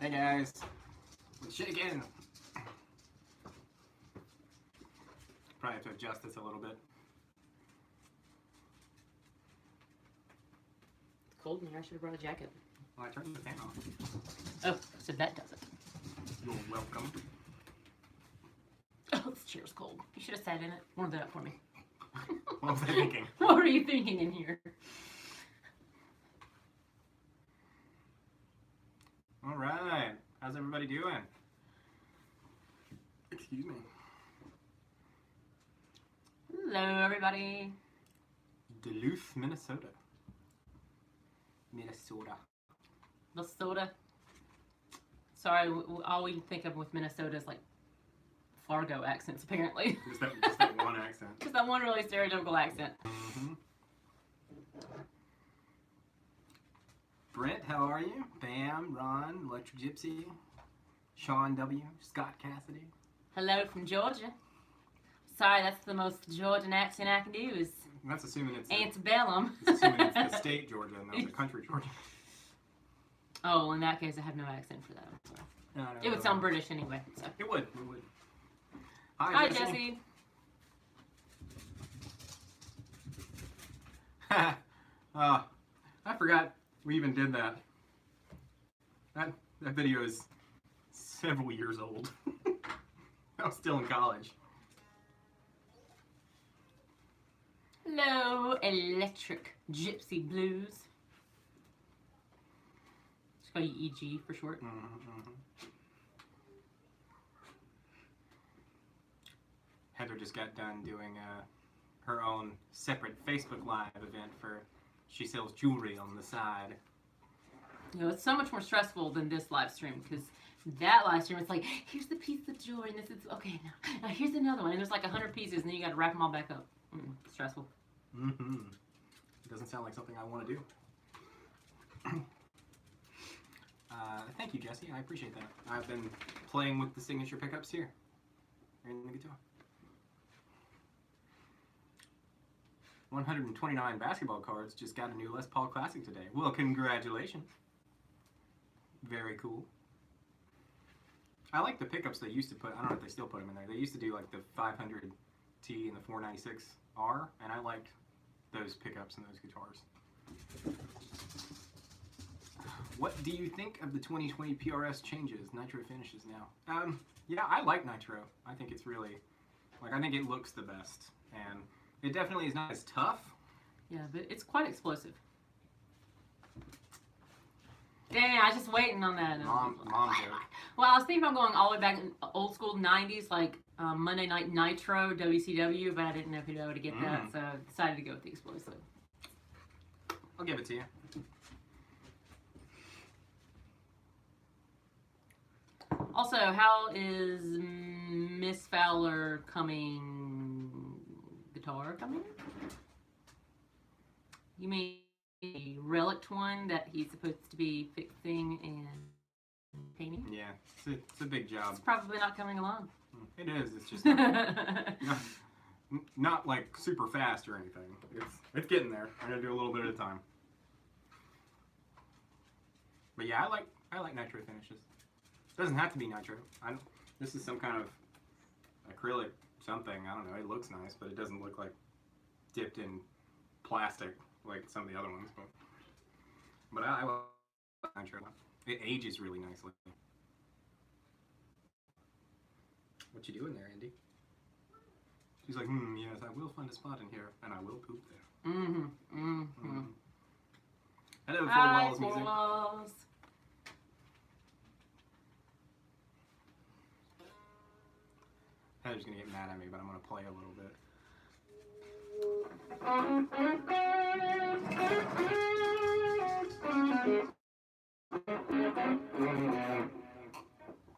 Hey guys, it's shaking. Probably have to adjust this a little bit. It's cold in here. I should have brought a jacket. Well, I turned the fan on. Oh, so that does it. You're welcome. Oh, this chair's cold. You should have sat in it. Warmed it up for me. What was I thinking? What were you thinking in here? All right. How's everybody doing? Excuse me. Hello, everybody. Duluth, Minnesota. Minnesota. Minnesota. Sorry, all we think of with Minnesota is like Fargo accents, apparently. Just that one accent. Just that one really stereotypical accent. Mm-hmm. Brent, how are you? Bam, Ron, Electric Gypsy, Sean W, Scott Cassidy. Hello from Georgia. Sorry, that's the most Georgian accent I can do is That's assuming it's antebellum. It's assuming it's the state Georgia and not the country Georgia. Oh, in that case, I have no accent for that. I'm sorry. No, It would sound British anyway. So. It would. It would. Hi, Jesse. I forgot we even did that. That video is several years old. I was still in college. Hello, Electric Gypsy Blues. Just call you EG for short. Heather just got done doing her own separate Facebook Live event for she sells jewelry on the side. You know, it's so much more stressful than this live stream because that live stream is like, here's the piece of jewelry, and this is okay. Now here's another one, and there's like 100 pieces, and then you got to wrap them all back up. Stressful. It doesn't sound like something I want to do. Thank you, Jesse. I appreciate that. I've been playing with the signature pickups here in the guitar. 129 basketball cards just got a new Les Paul Classic today. Well, congratulations. Very cool. I like the pickups they used to put. I don't know if they still put them in there. They used to do like the 500T and the 496R, and I liked those pickups and those guitars. What do you think of the 2020 PRS changes, Nitro finishes now? Yeah, I like Nitro. I think it's really, I think it looks the best, and it definitely is not as tough. Yeah, but it's quite explosive. Dang, I was just waiting on that. Mom joke. Well, I was thinking about going all the way back in old school 90s, like Monday Night Nitro, WCW, but I didn't know if you'd be able to get that, so I decided to go with the explosive. I'll give it to you. Also, how is Miss Fowler coming? Guitar coming? You mean the relict one that he's supposed to be fixing and painting? Yeah, it's a big job. It's probably not coming along. It is. It's just not like super fast or anything. It's getting there. I'm gonna do a little bit at a time. But yeah, I like Nitro finishes. Doesn't have to be Nitro. This is some kind of acrylic something. I don't know. It looks nice, but it doesn't look like dipped in plastic like some of the other ones. But I like Nitro. It ages really nicely. What you doing there, Andy? She's like, yes, I will find a spot in here, and I will poop there. Hello, Four Hi, Walls Four Music. Walls. Heather's gonna get mad at me, but I'm gonna play a little bit.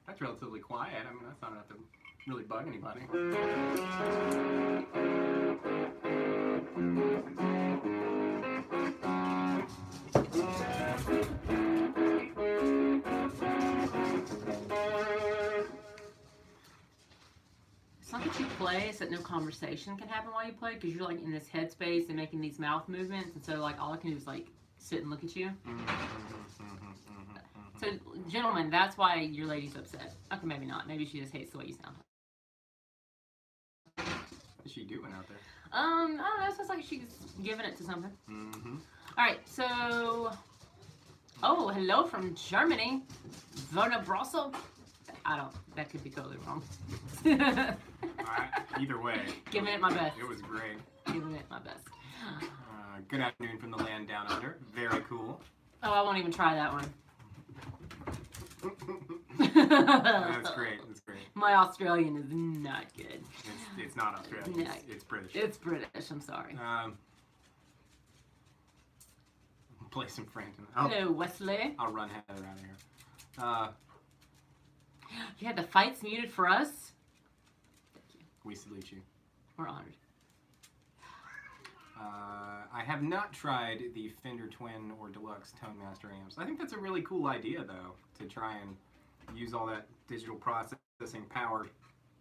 That's relatively quiet. I mean, that's not enough to really bug anybody. It's not that you play, it's that no conversation can happen while you play because you're like in this headspace and making these mouth movements, and so like all I can do is like sit and look at you. So, gentlemen, that's why your lady's upset. Okay, maybe not. Maybe she just hates the way you sound. What's she doing out there? I don't know. It sounds like she's giving it to something. Mm-hmm. All right, so. Oh, hello from Germany. Werner Brossel. That could be totally wrong. Either way. Giving it my best. It was great. Giving it my best. Good afternoon from the land down under. Very cool. Oh, I won't even try that one. That's great. That's great. My Australian is not good. It's not Australian. No. It's British. It's British. I'm sorry. Play some Frampton. Hello, Wesley. I'll run Heather out of here. You had the fights muted for us? Thank you. We salute you. We're honored. I have not tried the Fender Twin or Deluxe Tone Master amps. I think that's a really cool idea, though, to try and use all that digital processing power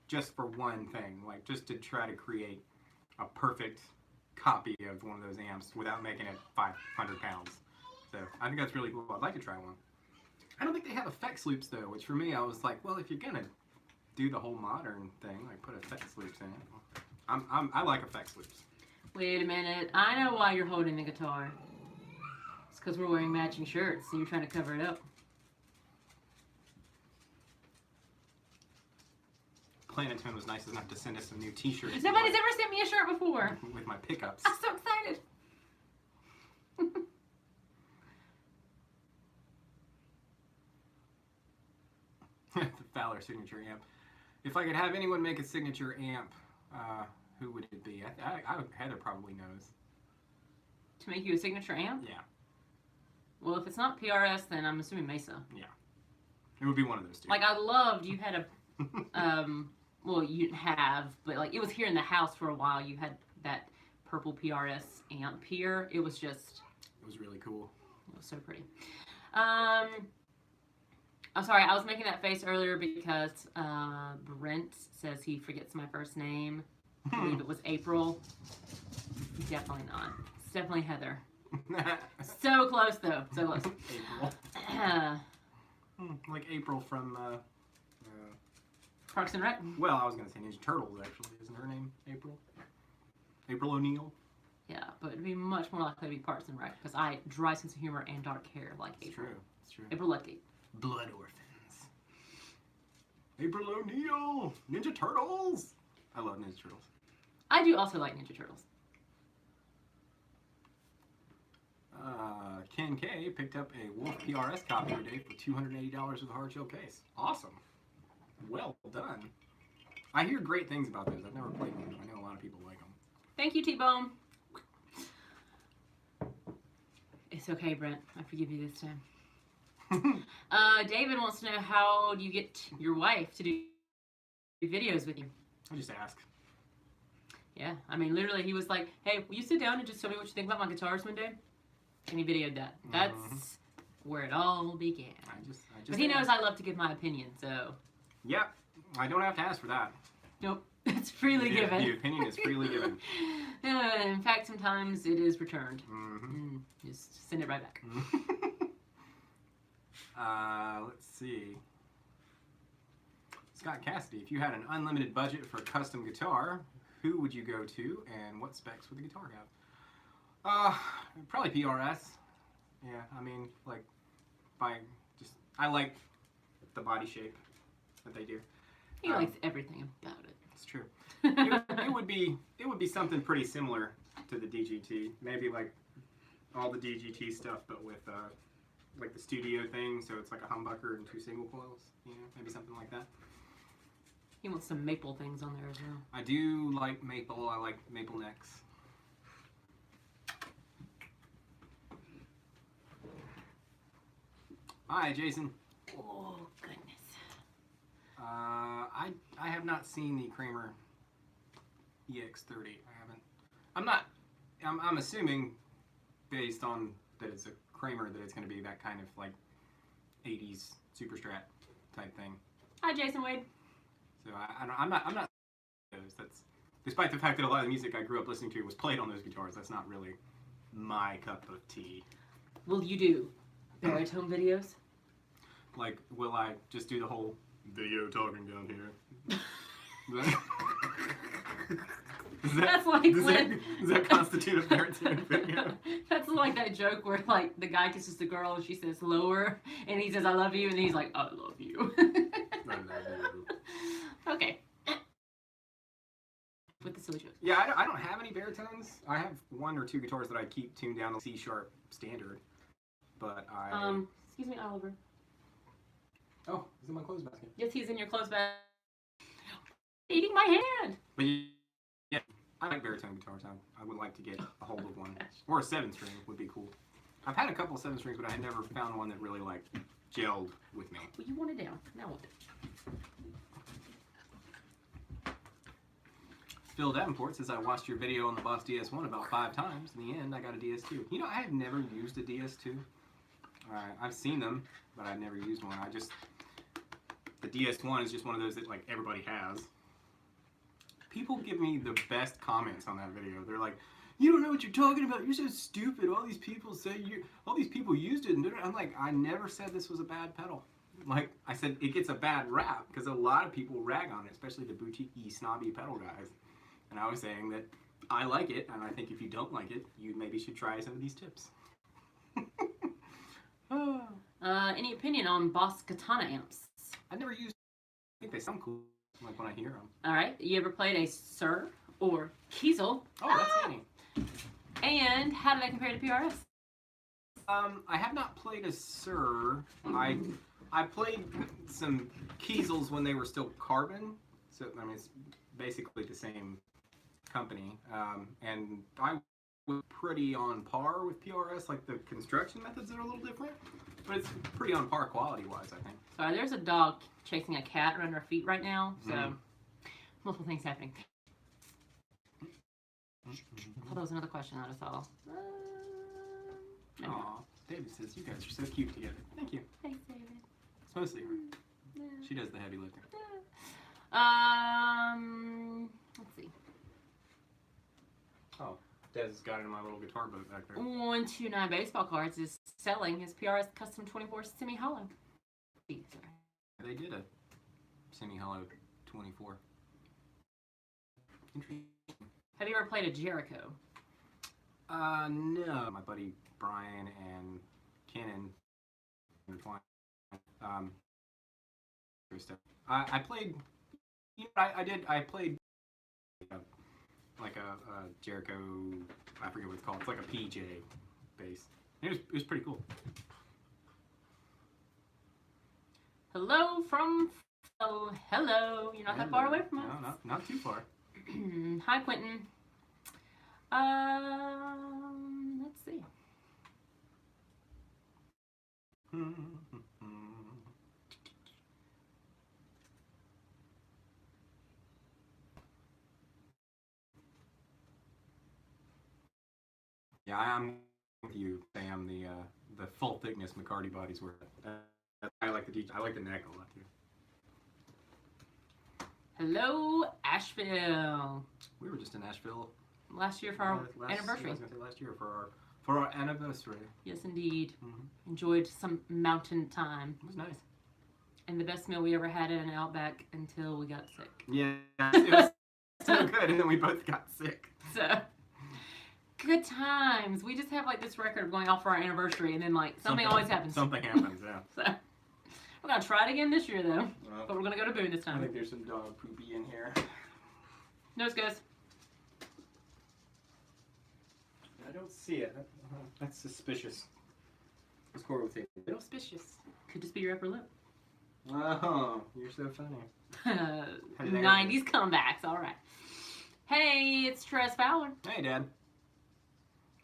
just for one thing, like just to try to create a perfect copy of one of those amps without making it 500 pounds. So I think that's really cool. I'd like to try one. I don't think they have effects loops, though, which for me, I was like, well, if you're gonna do the whole modern thing, like put effects loops in it, I like effects loops. Wait a minute. I know why you're holding the guitar. It's because we're wearing matching shirts and you're trying to cover it up. Planet Tone was nice enough to send us some new t-shirts. Nobody's ever sent me a shirt before. With my pickups. I'm so excited. The Fowler signature amp. If I could have anyone make a signature amp, who would it be? Heather probably knows. To make you a signature amp? Yeah. Well, if it's not PRS, then I'm assuming Mesa. Yeah. It would be one of those two. Like, I loved, you had a, well, you didn't have, but like, it was here in the house for a while. You had that purple PRS amp here. It was just. It was really cool. It was so pretty. I'm sorry, I was making that face earlier because Brent says he forgets my first name. I believe it was April. Definitely not. It's definitely Heather. So close, though. So close. April. Like April from... Parks and Rec? Well, I was going to say Ninja Turtles, actually. Isn't her name April? April O'Neil? Yeah, but it'd be much more likely to be Parks and Rec because I dry sense of humor and dark hair like April. It's true. April Ludgate. Blood Orphans. April O'Neil! Ninja Turtles! I love Ninja Turtles. I do also like Ninja Turtles. Ken K picked up a Wolf PRS copy today for $280 with a hard shell case. Awesome. Well done. I hear great things about those. I've never played one. I know a lot of people like them. Thank you, T-Bone. It's okay, Brent. I forgive you this time. David wants to know how do you get your wife to do videos with you? I just ask. Yeah, I mean, literally, he was like, hey, will you sit down and just tell me what you think about my guitars one day? And he videoed that. That's where it all began. I just but he knows I love to give my opinion, so. Yeah, I don't have to ask for that. Nope, it's freely given. The opinion is freely given. In fact, sometimes it is returned. Just send it right back. Let's see. Scott Cassidy, if you had an unlimited budget for a custom guitar, who would you go to and what specs would the guitar have? Probably PRS. Yeah, I mean, like, I like the body shape that they do. He likes everything about it. It's true. it would be something pretty similar to the DGT. Maybe like all the DGT stuff, but with like the studio thing, so it's like a humbucker and 2 single coils. You know, maybe something like that. He wants some maple things on there as well. I do like maple. I like maple necks. Hi, Jason. Oh, goodness. I have not seen the Kramer EX30. I'm assuming, based on that it's a Kramer, that it's going to be that kind of like 80s super strat type thing. Hi, Jason Wade. So I'm not those. That's despite the fact that a lot of the music I grew up listening to was played on those guitars. That's not really my cup of tea. Will you do baritone videos? Like, will I just do the whole video talking down here? That's like does that constitute a Baritone video? That's like that joke where like the guy kisses the girl and she says lower, and he says I love you, and he's like I love you. I love you. Okay. With the silly joke. Yeah, I don't have any baritones. I have one or two guitars that I keep tuned down to C sharp standard, but I. Excuse me, Oliver. Oh, he's in my clothes basket. Yes, he's in your clothes bag. Eating my hand. But yeah, I like baritone guitars. I would like to get a hold of one, or a 7-string would be cool. I've had a couple of 7-strings, but I had never found one that really like gelled with me. Well, you want it down. Now what? Phil Davenport says, I watched your video on the Boss DS1 about 5 times. In the end, I got a DS2. You know, I have never used a DS2. I've seen them, but I've never used one. The DS1 is just one of those that like everybody has. People give me the best comments on that video. They're like, you don't know what you're talking about. You're so stupid. All these people used it. And I'm like, I never said this was a bad pedal. Like I said, it gets a bad rap because a lot of people rag on it, especially the boutique-y, snobby pedal guys. And I was saying that I like it, and I think if you don't like it, you maybe should try some of these tips. Any opinion on Boss Katana amps? I've never used. I think they sound cool, like when I hear them. All right. You ever played a Sir or Kiesel? Oh, that's neat. And how do they compare to PRS? I have not played a Sir. I played some Kiesels when they were still carbon, so I mean it's basically the same company, and I was pretty on par with PRS. Like the construction methods are a little different, but it's pretty on par quality-wise, I think. Sorry, there's a dog chasing a cat around our feet right now, so multiple things happening. I thought that was another question that I saw. Aw, David says, you guys are so cute together. Thank you. Thanks, David. It's mostly her. She does the heavy lifting. Let's see. Oh, Dez got it in my little guitar boat back there. 129 Baseball Cards is selling his PRS Custom 24 semi-hollow. Sorry. They did a semi-hollow 24. Interesting. Have you ever played a Jericho? No. My buddy Brian and Kenan intertwined. I played. You know, I played like a Jericho. I forget what it's called. It's like a PJ bass. It was pretty cool. Hello from. Oh, hello. You're not that far away from us. No, not too far. Hi, Quentin. Let's see. Yeah, I'm with you, Sam. The full thickness McCarty bodies were. I like the neck a lot too. Hello, Asheville. We were just in Asheville last year for our anniversary. I was gonna say last year for our anniversary. Yes, indeed. Mm-hmm. Enjoyed some mountain time. It was nice. And the best meal we ever had at an Outback until we got sick. Yeah, it was so good, and then we both got sick. So, good times. We just have like this record of going off for our anniversary, and then like something always happens. Something happens, yeah. So, we're gonna try it again this year though, but we're gonna go to Boone this I time. think there's some dog poopy in here. Nose goes. I don't see it. That's suspicious. Let's score with it. Suspicious. Could just be your upper lip. Oh, you're so funny. 90s comebacks. All right. Hey, it's Trez Fowler. Hey, Dad.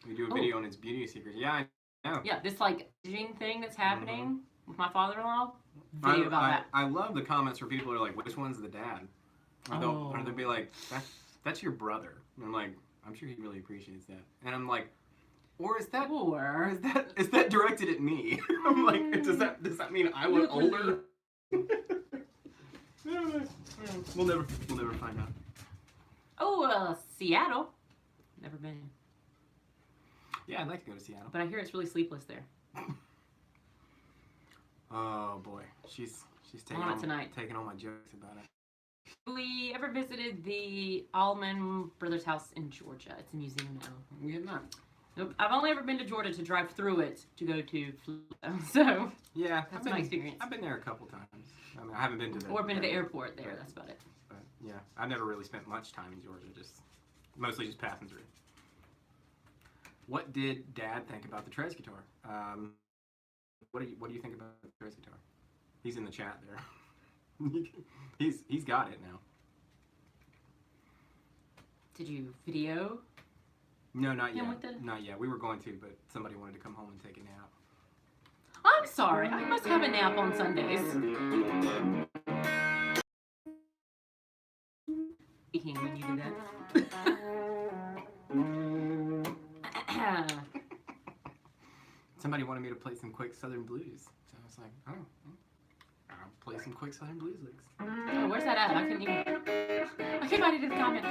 We do a video on its beauty secrets. Yeah, I know. Yeah, this like aging thing that's happening with my father-in-law. Video about that. I love the comments where people are like, "Which one's the dad?" Or they'll be like, "That's your brother." And I'm like, "I'm sure he really appreciates that." And I'm like, is that directed at me? I'm like, does that mean I look older? We'll never find out. Oh, Seattle. Never been. Yeah, I'd like to go to Seattle. But I hear it's really sleepless there. Oh boy, she's taking On it tonight. taking all my jokes about it. We ever visited the Allman Brothers house in Georgia? It's a museum now. We have not. Nope. I've only ever been to Georgia to drive through it to go to Florida. So Yeah, that's my experience. I've been there a couple times. I mean, I haven't been to the Or been to the airport there. That's about it. But yeah, I've never really spent much time in Georgia. Just mostly just passing through. What did Dad think about the Trez guitar? What do you think about the Trez guitar? He's in the chat there. he's got it now. Did you video? No, not Him yet. with the- Not yet. We were going to, but somebody wanted to come home and take a nap. I'm sorry. I must have a nap on Sundays. Speaking when you do that. Somebody wanted me to play some quick Southern blues, so I was like, oh, I'll play some quick Southern blues licks. Oh, where's that at? I couldn't even. I couldn't find it in the comments.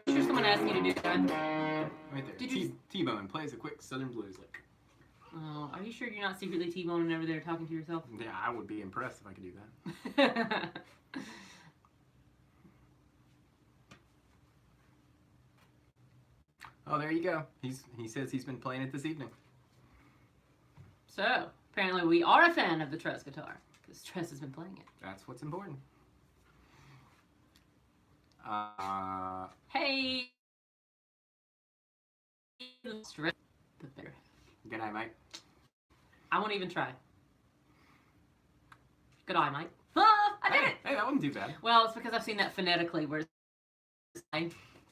I'm sure someone asked you to do that. Right there. Did you- T-Bone plays a quick Southern blues lick. Oh, are you sure you're not secretly T-boning over there talking to yourself? Yeah, I would be impressed if I could do that. Oh, there you go. He says he's been playing it this evening. So, apparently we are a fan of the Trez guitar, because Trez has been playing it. That's what's important. Hey! The better. Good night, Mike. I won't even try. Good eye, Mike. Ah, I did it! Hey, that wasn't too bad. Well, it's because I've seen that phonetically where it's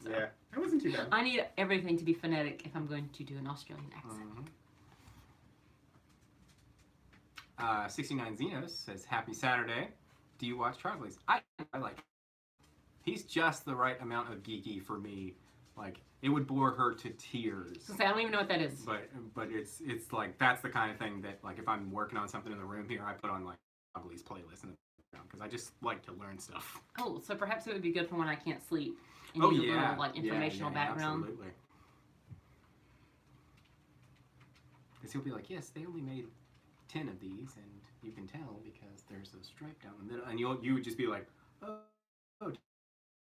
Yeah, it wasn't too bad. I need everything to be phonetic if I'm going to do an Australian accent. 69 Xenos says, Happy Saturday. Do you watch Trogleys? I like it. He's just the right amount of geeky for me. Like, it would bore her to tears. I don't even know what that is. But it's like, that's the kind of thing that, like, if I'm working on something in the room here, I put on, like, Trogleys playlist in the background, because I just like to learn stuff. Oh, so perhaps it would be good for when I can't sleep. And Oh, need a yeah. little, like, informational background. Absolutely. Because he'll be like, yes, they only made 10 of these, and you can tell because there's a stripe down the middle. And you would just be like, oh.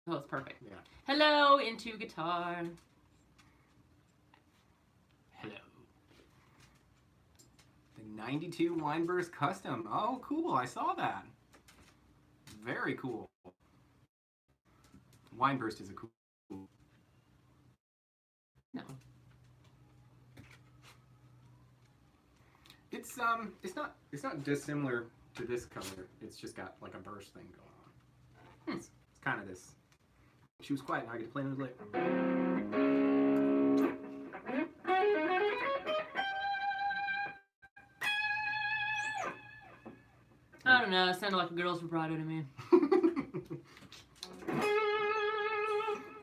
Oh, it's perfect. Yeah. Hello, Into Guitar. Hello. The 92 Wineburst Custom. Oh, cool. I saw that. Very cool. Wineburst is a cool. No. It's not dissimilar to this color. It's just got like a burst thing going on. It's kind of this. She was quiet. Now I get to play another later. I don't know. It sounded like a girl's vibrato to me.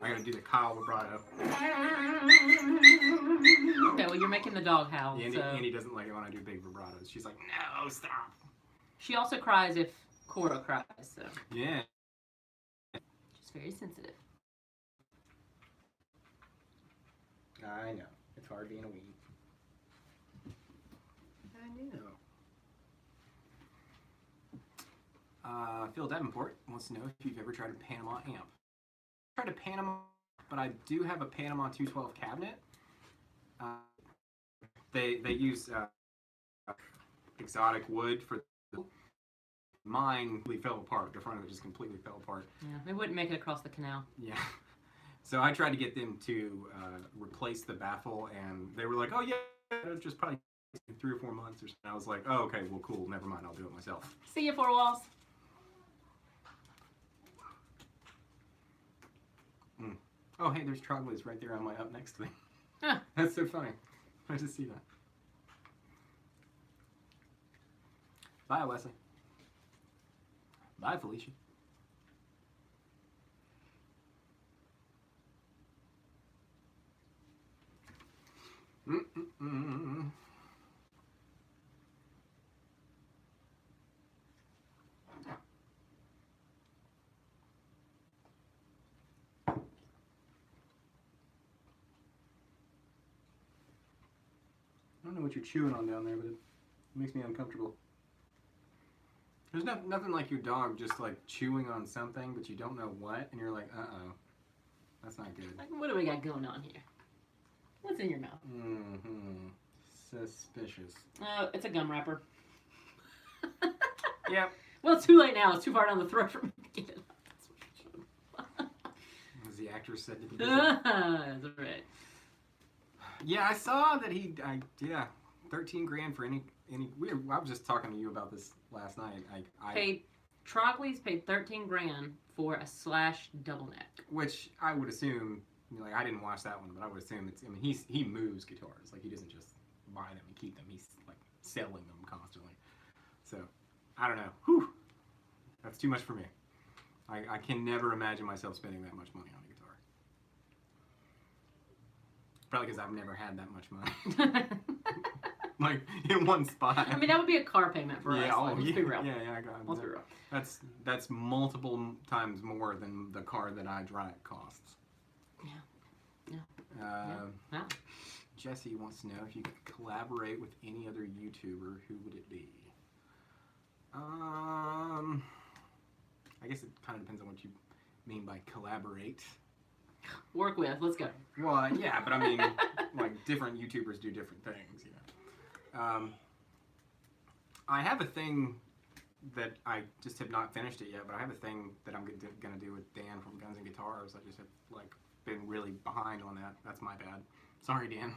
I gotta do the Kyle vibrato. Okay, well, you're making the dog howl. Andy, So. Andy doesn't like it when I do big vibratos. She's like, no, stop. She also cries if Cora cries, so Yeah. she's very sensitive. I know. It's hard being a weed. I know. Phil Davenport wants to know if you've ever tried a Panama amp. I tried a Panama, but I do have a Panama 212 cabinet. They use exotic wood for mine. Completely fell apart. The front of it just completely fell apart. Yeah, it wouldn't make it across the canal. Yeah. So I tried to get them to replace the baffle, and they were like, "Oh yeah, it was just probably 3 or 4 months or something." I was like, "Oh okay, well cool, never mind, I'll do it myself." See you, Four Walls. Oh hey, there's Trogleys right there on my up next thing. Huh. That's so funny. I just see that. Bye, Wesley. Bye, Felicia. Mm-mm-mm. I don't know what you're chewing on down there, but it makes me uncomfortable. There's nothing like your dog just like chewing on something, but you don't know what, and you're like, that's not good. Like, what do we got going on here? What's in your mouth? Mm-hmm. Suspicious. It's a gum wrapper. Yep. Well, it's too late now. It's too far down the throat for me to get it out. As the actor said to the That's right. Yeah, I saw that yeah, 13 grand for any. I was just talking to you about this last night. Trogly's paid 13 grand for a Slash double neck. Which I would assume, like, I didn't watch that one, but I would assume it's. I mean, he moves guitars. Like, he doesn't just buy them and keep them. He's like selling them constantly. So, I don't know. Whew, that's too much for me. I can never imagine myself spending that much money on a guitar. Probably because I've never had that much money. Like, in one spot. I mean, that would be a car payment for us. Like, let's be real. Yeah, I got it. Let's be real. That's multiple times more than the car that I drive costs. Yeah. Jesse wants to know if you could collaborate with any other YouTuber, who would it be? I guess it kind of depends on what you mean by collaborate. Work with. Let's go. Well, yeah, but I mean, like, different YouTubers do different things, you know. I have a thing that I just have not finished it yet, but I have a thing that I'm gonna do with Dan from Guns and Guitars. I just have, like, been really behind on that. That's my bad. Sorry, Dan.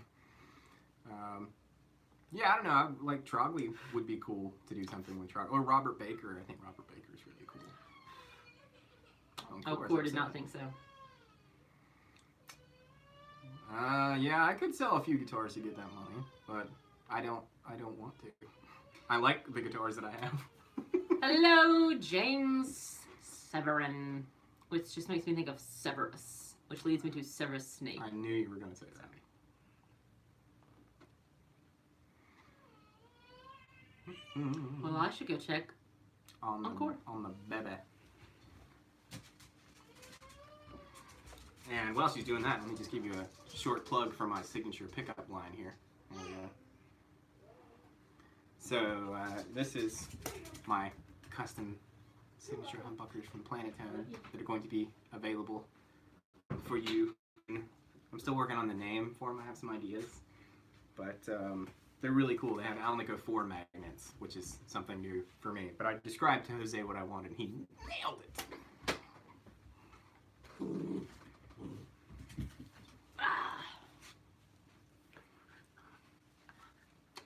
Yeah, I don't know. Like, Trogly would be cool to do something with Trogly. Or Robert Baker. I think Robert Baker is really cool. Core did not think so. Yeah, I could sell a few guitars to get that money, but I don't want to. I like the guitars that I have. Hello, James Severin, which just makes me think of Severus, which leads me to Severus Snape. I knew you were going to say that. Well, I should go check on the bebe. And while she's doing that, let me just give you a short plug for my signature pickup line here. So this is my custom signature humbuckers from Planetone that are going to be available for you. I'm still working on the name for them. I have some ideas, but they're really cool. They have Alnico 4 magnets, which is something new for me. But I described to Jose what I wanted, and he nailed it.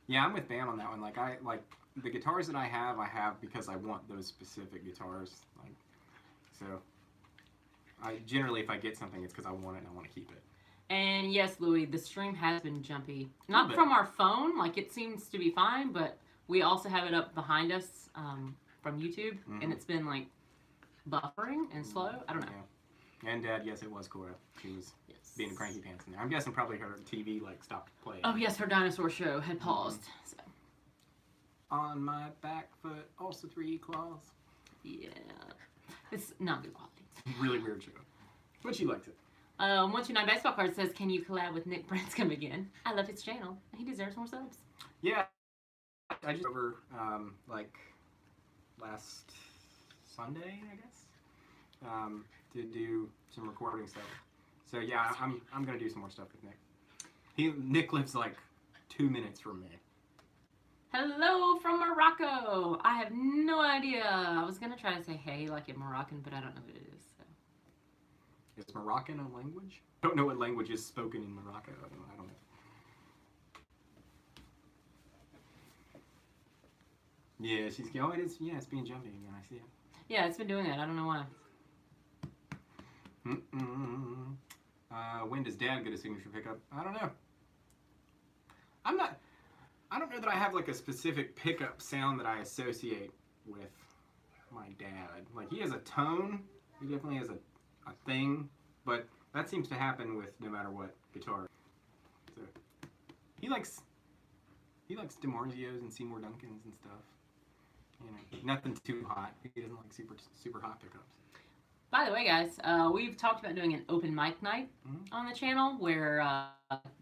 Yeah, I'm with Bam on that one. Like, I like the guitars that I have because I want those specific guitars. Like, so I generally, if I get something, it's because I want it and I want to keep it. And yes, Louis, the stream has been jumpy. Not from our phone, like it seems to be fine, but we also have it up behind us from YouTube, and it's been like buffering and slow. I don't know. Yeah. And Dad, yes, it was Cora. She was being a cranky pants in there. I'm guessing probably her TV like stopped playing. Oh yes, her dinosaur show had paused. So. On my back foot, also 3 claws. Yeah, it's not good quality. Really weird show, but she likes it. 129 Baseball Card says, "Can you collab with Nick Branscombe again? I love his channel. He deserves more subs." Yeah, I just over like last Sunday, I guess, to do some recording stuff. So yeah, I'm gonna do some more stuff with Nick. Nick lives like 2 minutes from me. Hello from Morocco. I have no idea. I was gonna try to say hey like in Moroccan, but I don't know what it is. So. Is Moroccan a language? I don't know what language is spoken in Morocco. I don't know. Yeah, she's. Oh, it is. Yeah, it's being jumpy again. I see it. Yeah, it's been doing that. I don't know why. When does Dad get a signature pickup? I don't know. I don't know that I have like a specific pickup sound that I associate with my dad. Like, he has a tone. He definitely has a thing, but that seems to happen with no matter what guitar. So he likes DiMarzios and Seymour Duncans and stuff. You know, nothing too hot. He doesn't like super hot pickups. By the way, guys, we've talked about doing an open mic night on the channel where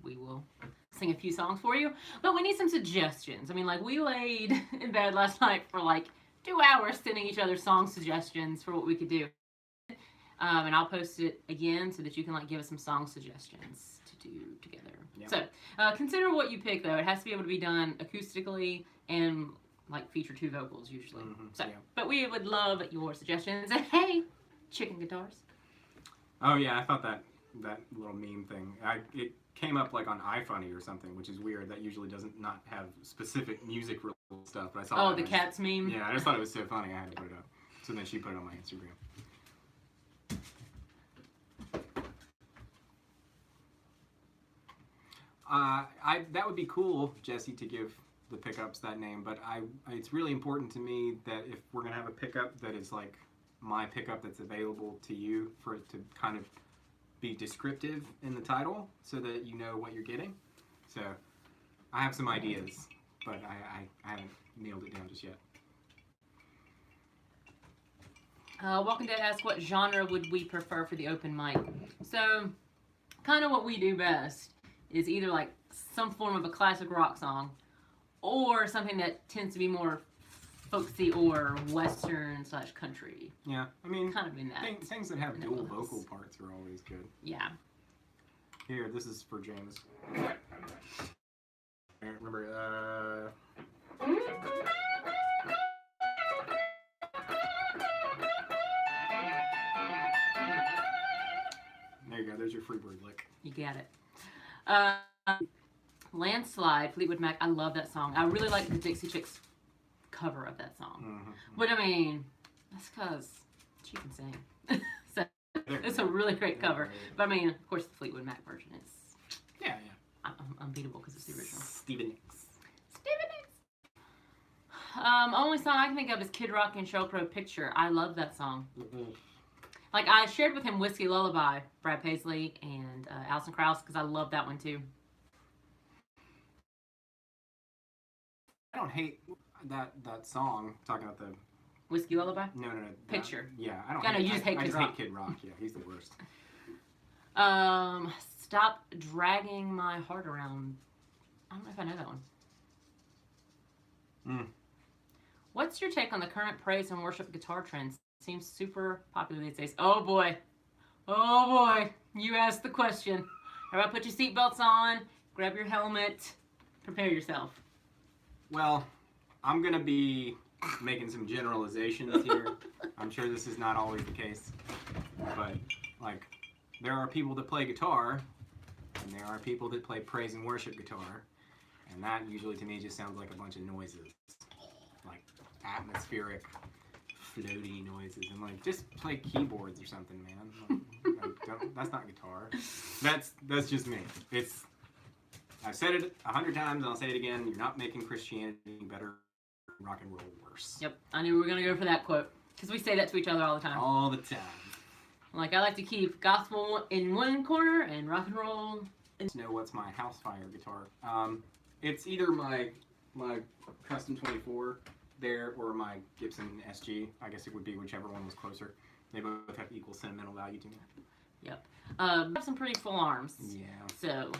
we will sing a few songs for you, but we need some suggestions. I mean, like, we laid in bed last night for like 2 hours sending each other song suggestions for what we could do. And I'll post it again so that you can like give us some song suggestions to do together. Yep. So consider what you pick though. It has to be able to be done acoustically and like feature 2 vocals usually. So, but we would love your suggestions. And hey, chicken guitars. Oh yeah, I thought that little meme thing. It came up like on iFunny or something, which is weird. That usually doesn't not have specific music related stuff. But I saw. Oh, the cats meme. Yeah, I just thought it was so funny. I had to put it up. So then she put it on my Instagram. That would be cool, Jesse, to give the pickups that name. But it's really important to me that if we're gonna have a pickup that is like my pickup that's available to you, for it to kind of be descriptive in the title so that you know what you're getting. So I have some ideas, but I haven't nailed it down just yet. Walking Dead asks, what genre would we prefer for the open mic? So, kind of what we do best is either like some form of a classic rock song or something that tends to be more folksy or western / country. Yeah, I mean, kind of in that. Things that have dual vocal parts are always good. Yeah. Here, this is for James. Remember, there you go. There's your Freebird lick. You got it. Landslide, Fleetwood Mac. I love that song. I really like the Dixie Chicks cover of that song. Mm-hmm. But I mean, that's because she can sing. So it's a really great cover. But I mean, of course, the Fleetwood Mac version is unbeatable because it's the original. Stevie Nicks. Only song I can think of is Kid Rock and Sheryl Crow Picture. I love that song. Mm-hmm. Like, I shared with him Whiskey Lullaby, Brad Paisley, and Alison Krauss, because I love that one too. I don't hate that song. Talking about the Whiskey Lullaby? No. Picture. Yeah, I don't. Yeah, no, you just hate Kid Rock. Hate Kid Rock. Yeah, he's the worst. Stop Dragging My Heart Around. I don't know if I know that one. What's your take on the current praise and worship guitar trends? Seems super popular these days. Oh boy. You asked the question. Everybody put your seatbelts on, grab your helmet, prepare yourself. Well, I'm going to be making some generalizations here. I'm sure this is not always the case. But, like, there are people that play guitar, and there are people that play praise and worship guitar. And that usually to me just sounds like a bunch of noises. Like atmospheric, floaty noises. And like, just play keyboards or something, man. Like, that's not guitar. That's just me. I've said it 100 times and I'll say it again. You're not making Christianity better, rock and roll worse. Yep, I knew we were going to go for that quote. Because we say that to each other all the time. All the time. Like, I like to keep gospel in one corner and rock and roll in... Know what's my house fire guitar? It's either my Custom 24 there or my Gibson SG. I guess it would be whichever one was closer. They both have equal sentimental value to me. Yep. Have some pretty full arms. Yeah. So,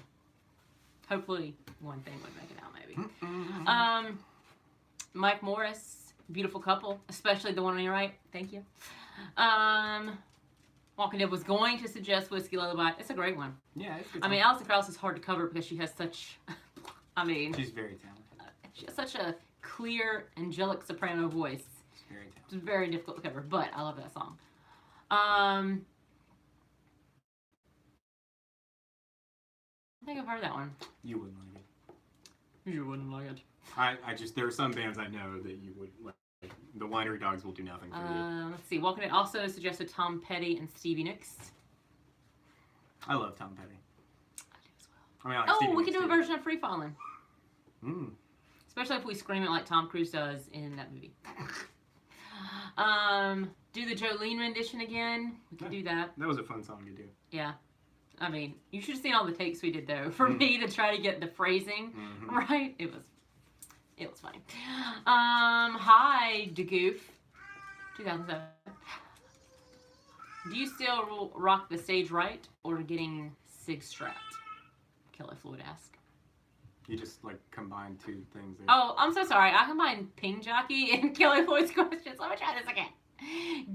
hopefully one thing would make it out, maybe. Mike Morris, beautiful couple, especially the one on your right. Thank you. Walking Dead was going to suggest Whiskey Lullaby. It's a great one. Yeah, it's good. I mean, Alison Krauss is hard to cover because she has such... she's very talented. She has such a clear, angelic soprano voice. She's very talented. It's very difficult to cover, but I love that song. I think I've heard that one. You wouldn't like it. You wouldn't like it. I just, there are some bands I know that you would like. The Winery Dogs will do nothing for you. Let's see. Walking Dead also suggested Tom Petty and Stevie Nicks. I love Tom Petty. I do as well. I mean, Stevie we Nicks could do a too. version of Free Fallin'. Especially if we scream it like Tom Cruise does in that movie. Do the Jolene rendition again. We could do that. That was a fun song to do. Yeah. I mean, you should have seen all the takes we did, though. For me to try to get the phrasing right, it was funny. Hi, DeGoof. 2007. Do you still rock the stage right or getting sig strapped? Kelly Floyd asked. You just like combine two things. There. Oh, I'm so sorry. I combined Ping Jockey and Kelly Floyd's questions. Let me try this again.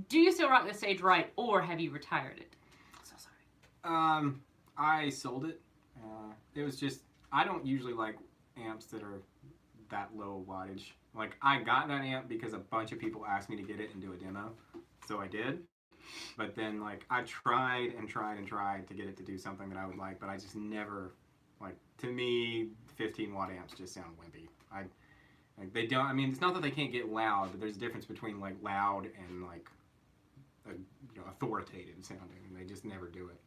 Do you still rock the stage right, or have you retired it? I'm so sorry. I sold it. It was just I don't usually like amps that are that low wattage. Like I got that amp because a bunch of people asked me to get it and do a demo, so I did. But then like I tried and tried and tried to get it to do something that I would like, but I just never like. To me, 15-watt amps just sound wimpy. Like they don't. I mean, it's not that they can't get loud, but there's a difference between like loud and like authoritative sounding, and they just never do it.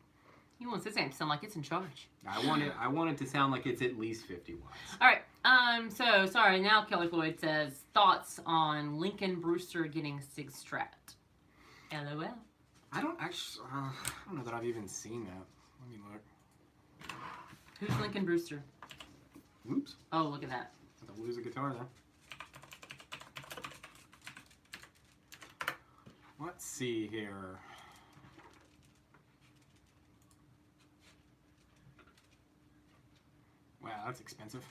You want this amp to sound like it's in charge. I want it to sound like it's at least 50 watts. All right. So sorry. Now Kelly Floyd says thoughts on Lincoln Brewster getting Sig Strat. LOL. I don't know that I've even seen that. Let me look. Who's Lincoln Brewster? Oops. Oh, look at that. I had to lose a guitar there. Let's see here. Wow, that's expensive.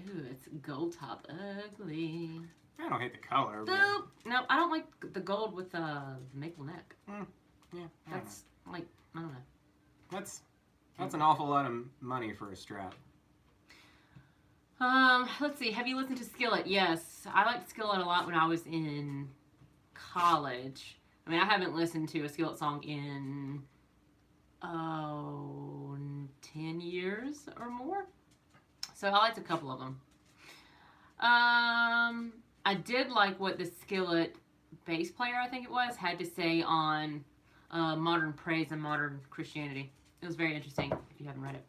Ooh, it's gold top ugly. I don't hate the color. But... Boop. No, I don't like the gold with the maple neck. Yeah. That's like, I don't know. That's an awful lot of money for a Strat. Let's see. Have you listened to Skillet? Yes. I liked Skillet a lot when I was in college. I mean, I haven't listened to a Skillet song in, 10 years or more. So I liked a couple of them. I did like what the Skillet bass player, I think it was, had to say on Modern Praise and Modern Christianity. It was very interesting, if you haven't read it.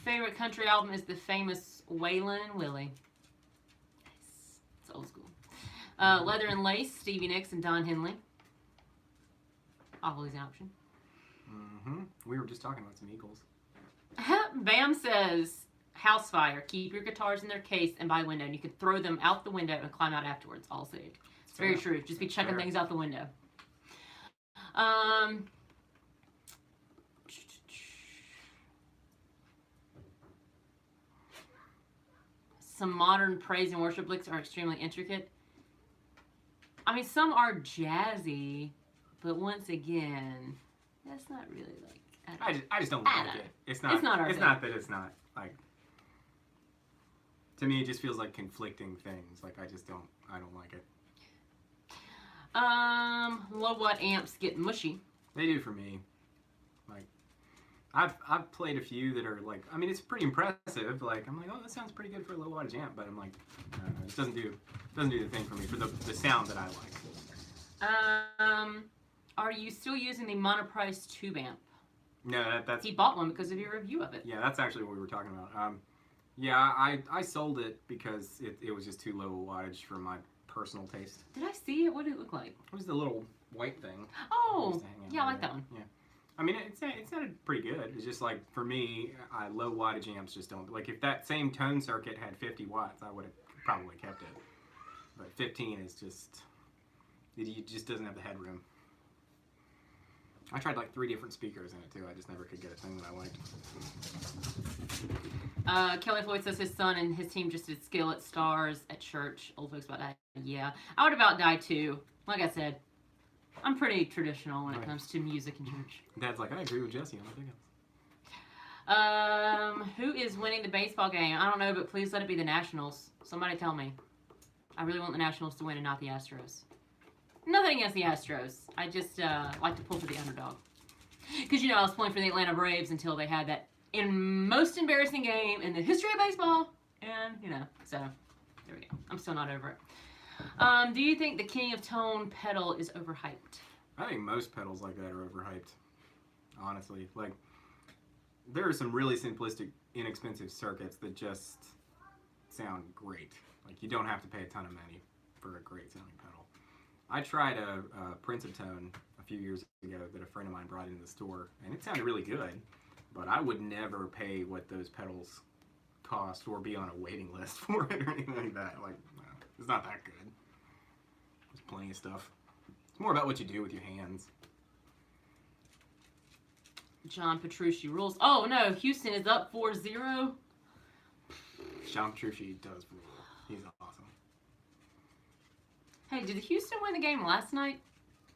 Favorite country album is the famous Waylon and Willie. Nice. It's old school. Leather and Lace, Stevie Nicks and Don Henley. Always an option. We were just talking about some Eagles. Bam says, house fire. Keep your guitars in their case and by window. And you can throw them out the window and climb out afterwards. All saved. It's very true. Just be chucking things out the window. Some modern praise and worship licks are extremely intricate. I mean, some are jazzy, but once again, that's not really like. I just don't like it. It's not that it's not like. To me, it just feels like conflicting things. Like I don't like it. Low watt amps get mushy. They do for me. Like, I've played a few that are like, I mean, it's pretty impressive. Like, I'm like, oh, that sounds pretty good for a low wattage amp, but I'm like, it doesn't do the thing for me for the sound that I like. Are you still using the Monoprice tube amp? No, that's. He bought one because of your review of it. Yeah, that's actually what we were talking about. Yeah, I sold it because it was just too low wattage for my personal taste. Did I see it? What did it look like? It was the little white thing. Oh, yeah, I like that one. Yeah. I mean, it sounded pretty good. It's just like, for me, low wattage amps just don't. Like, if that same tone circuit had 50 watts, I would have probably kept it. But 15 is just, it just doesn't have the headroom. I tried like 3 different speakers in it too. I just never could get a thing that I liked. Kelly Floyd says his son and his team just did Skillet Stars at church. Old folks about that. Yeah, I would about die too. Like I said, I'm pretty traditional when it comes to music in church. Dad's like, I agree with Jesse on the pickups. Who is winning the baseball game? I don't know, but please let it be the Nationals. Somebody tell me. I really want the Nationals to win and not the Astros. Nothing against the Astros. I just like to pull for the underdog. Because, I was pulling for the Atlanta Braves until they had that most embarrassing game in the history of baseball. And, so there we go. I'm still not over it. Do you think the King of Tone pedal is overhyped? I think most pedals like that are overhyped. Honestly. Like, there are some really simplistic, inexpensive circuits that just sound great. Like, you don't have to pay a ton of money for a great sounding pedal. I tried a Prince of Tone a few years ago that a friend of mine brought into the store, and it sounded really good, but I would never pay what those pedals cost or be on a waiting list for it or anything like that. Like, no, it's not that good. There's plenty of stuff. It's more about what you do with your hands. John Petrucci rules. Oh no, Houston is up 4-0. John Petrucci does rule. He's awesome. Hey, did Houston win the game last night?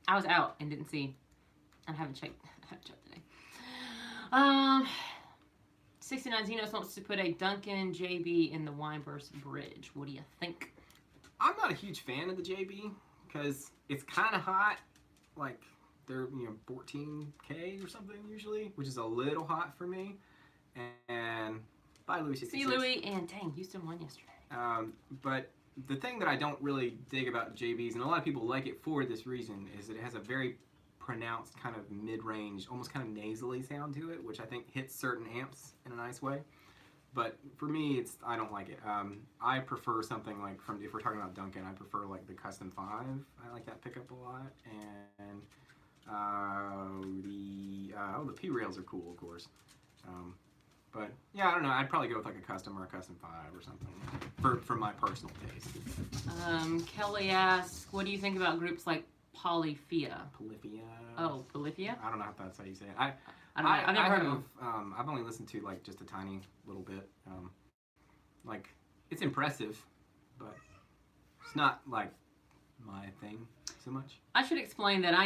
I was out and didn't see. I haven't checked. Today. 69 Zenos wants to put a Duncan JB in the Weinburst Bridge. What do you think? I'm not a huge fan of the JB because it's kind of hot. Like they're 14K or something usually, which is a little hot for me. And bye Louis 66. See Louis, and dang, Houston won yesterday. But the thing that I don't really dig about JBs, and a lot of people like it for this reason, is that it has a very pronounced kind of mid-range, almost kind of nasally sound to it, which I think hits certain amps in a nice way. But for me, I don't like it. I prefer something like if we're talking about Duncan, I prefer like the Custom 5. I like that pickup a lot. And the P rails are cool, of course. But yeah, I don't know. I'd probably go with like a Custom or a Custom 5 or something for my personal taste. Kelly asks, what do you think about groups like Polyphia? Polyphia. Oh, Polyphia? I don't know if that's how you say it. I don't know. I've never heard of them. I've only listened to like just a tiny little bit. Like it's impressive, but it's not like my thing so much. I should explain that I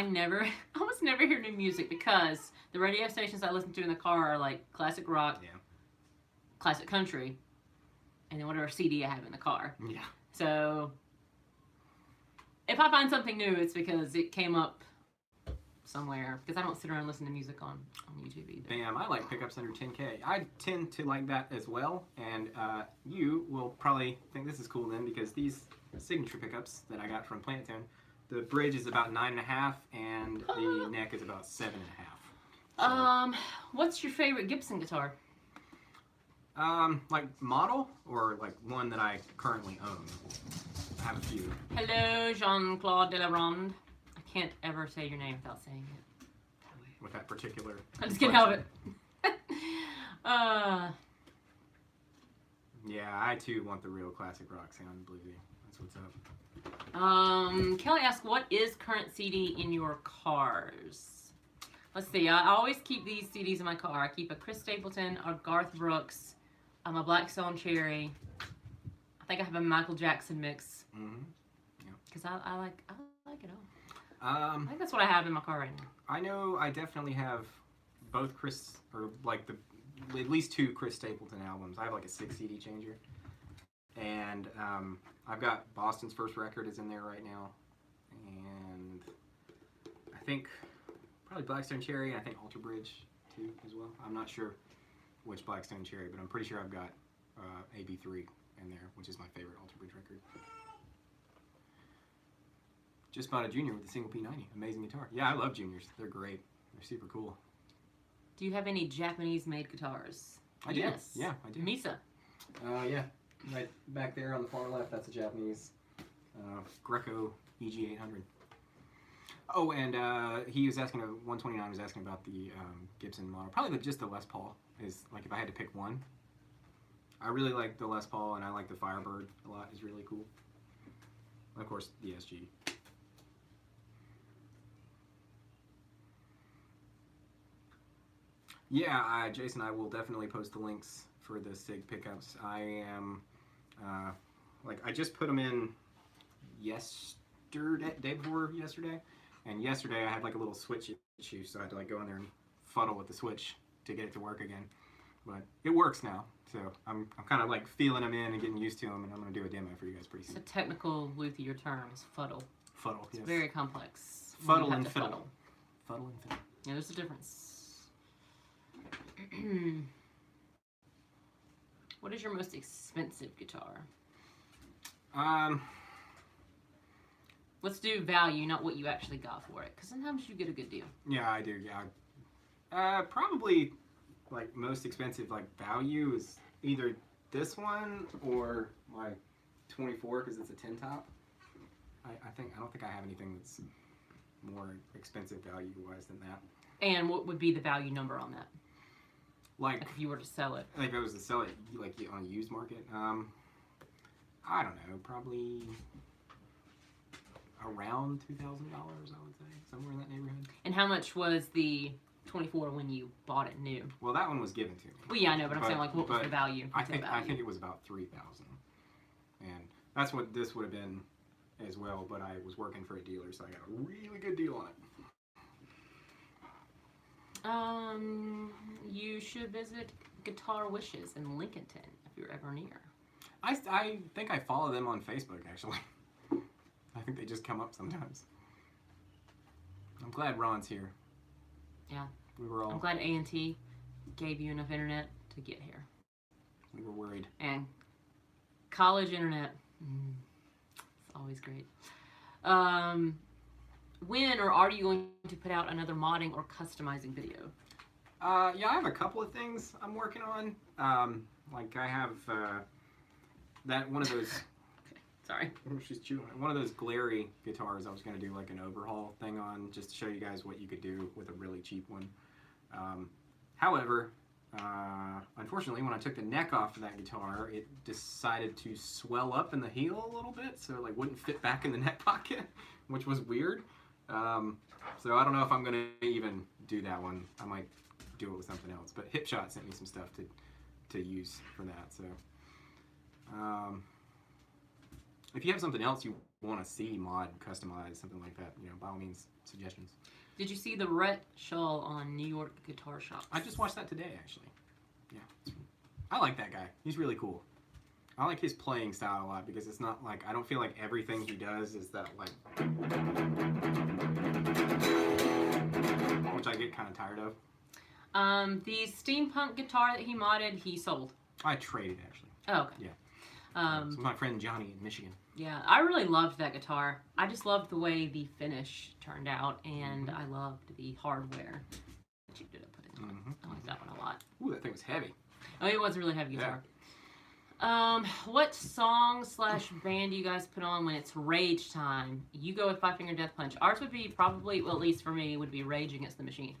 almost never hear new music because the radio stations I listen to in the car are like classic rock, classic country, and then whatever CD I have in the car. Yeah. So if I find something new, it's because it came up somewhere. Because I don't sit around and listen to music on YouTube either. Bam, I like pickups under 10K. I tend to like that as well, and you will probably think this is cool then because these signature pickups that I got from Planetone, the bridge is about 9.5 and the neck is about 7.5. So, what's your favorite Gibson guitar? Like model or like one that I currently own? I have a few. Hello, Jean-Claude Delaronde. I can't ever say your name without saying it. With that particular. I just can't help it. Yeah, I too want the real classic rock sound, bluesy. That's what's up. Kelly asks, what is current CD in your cars? Let's see. I always keep these CDs in my car. I keep a Chris Stapleton, a Garth Brooks, a Black Stone Cherry. I think I have a Michael Jackson mix. Mm-hmm. Because I like it all. I think that's what I have in my car right now. I know I definitely have both at least 2 Chris Stapleton albums. I have like a 6 CD changer. And I've got Boston's First Record is in there right now. And I think probably Blackstone Cherry, and I think Alter Bridge too as well. I'm not sure which Blackstone Cherry, but I'm pretty sure I've got AB3 in there, which is my favorite Alter Bridge record. Just bought a Junior with a single P90. Amazing guitar. Yeah, I love Juniors. They're great. They're super cool. Do you have any Japanese-made guitars? I do. Yes. Yeah, I do. Misa. Yeah. Right back there on the far left, that's a Japanese Greco EG800. Oh, and he was asking, 129 was asking about the Gibson model. Probably just the Les Paul is, like, if I had to pick one. I really like the Les Paul, and I like the Firebird a lot. It's really cool. Of course, the SG. Yeah, Jason, I will definitely post the links for the SIG pickups. I am, I just put them in day before yesterday, and yesterday I had like a little switch issue, so I had to like go in there and fuddle with the switch to get it to work again. But it works now, so I'm kind of like feeling them in and getting used to them, and I'm going to do a demo for you guys pretty soon. It's a technical luthier term, is fuddle. Fuddle, It's yes. very complex. Fuddle and fiddle. Fuddle and fiddle. Yeah, there's a difference. What is your most expensive guitar? Let's do value, not what you actually got for it, because sometimes you get a good deal. Yeah, I do. Yeah, probably like most expensive like value is either this one or my 24 because it's a 10 top. I don't think I have anything that's more expensive value wise than that. And what would be the value number on that? Like if you were to sell it. Like if I was to sell it like on a used market, I don't know, probably around $2,000, I would say, somewhere in that neighborhood. And how much was the 24 when you bought it new. Well, that one was given to me. Well, yeah, I know, but I'm saying, like, what was but the value? I Resale think value. it was about $3,000, and that's what this would have been as well. But I was working for a dealer, so I got a really good deal on it. You should visit Guitar Wishes in Lincolnton if you're ever near. I think I follow them on Facebook, actually. I think they just come up sometimes. I'm glad Ron's here. Yeah. We were all. I'm glad A&T gave you enough internet to get here. We were worried. And college internet, it's always great. When or are you going to put out another modding or customizing video? Yeah, I have a couple of things I'm working on. Like I have that one of those. Sorry. Oh, she's chewing. One of those glary guitars I was going to do like an overhaul thing on, just to show you guys what you could do with a really cheap one. However, unfortunately, when I took the neck off of that guitar, it decided to swell up in the heel a little bit, so it like wouldn't fit back in the neck pocket, which was weird. So I don't know if I'm going to even do that one. I might do it with something else. But Hipshot sent me some stuff to use for that. So if you have something else you want to see mod, customize, something like that, you know, by all means, suggestions. Did you see the Rhett Shull on New York Guitar Shop? I just watched that today, actually. Yeah, I like that guy. He's really cool. I like his playing style a lot because it's not like, I don't feel like everything he does is that like, which I get kind of tired of. The steampunk guitar that he modded, he sold. I traded, actually. Oh, okay. Yeah. It's my friend Johnny in Michigan. Yeah, I really loved that guitar. I just loved the way the finish turned out, and I loved the hardware that you did put into it. I like that one a lot. Ooh, that thing was heavy. Oh, it was a really heavy guitar. What song / band do you guys put on when it's rage time? You go with Five Finger Death Punch. Ours would be probably, well, at least for me, would be Rage Against the Machine.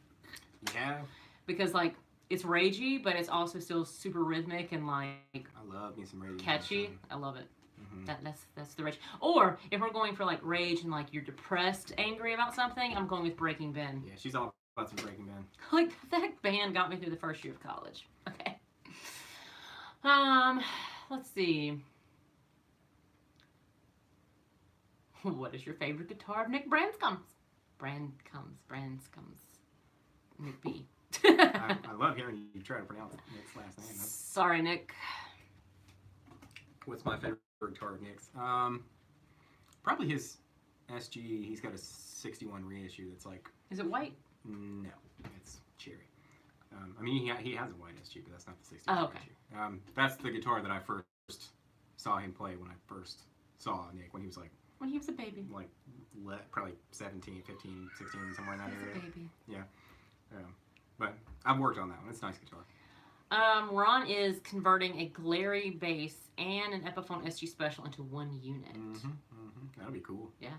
Yeah. Because, like, it's ragey, but it's also still super rhythmic and, like, I love me some rage. catchy. I love it. That's the rage. Or if we're going for like rage and like you're depressed, angry about something, I'm going with Breaking Ben. Yeah, she's all about some Breaking Ben. Like that band got me through the first year of college. Okay. Let's see. What is your favorite guitar of Nick Branscom's? Branscom's. Nick B. I love hearing you try to pronounce Nick's last name. Sorry, Nick. What's my favorite guitar of Nick's? Probably his SG. He's got a 61 reissue that's like... Is it white? No, it's cherry. I mean, he has a white SG, but that's not the 61 oh, okay. reissue. That's the guitar that I first saw him play when I first saw Nick, when he was like... When he was a baby. Like, probably 17, 15, 16, somewhere in that area. He was a baby. Yeah. But I've worked on that one. It's a nice guitar. Ron is converting a Glary bass and an Epiphone SG Special into one unit. That'll be cool. Yeah.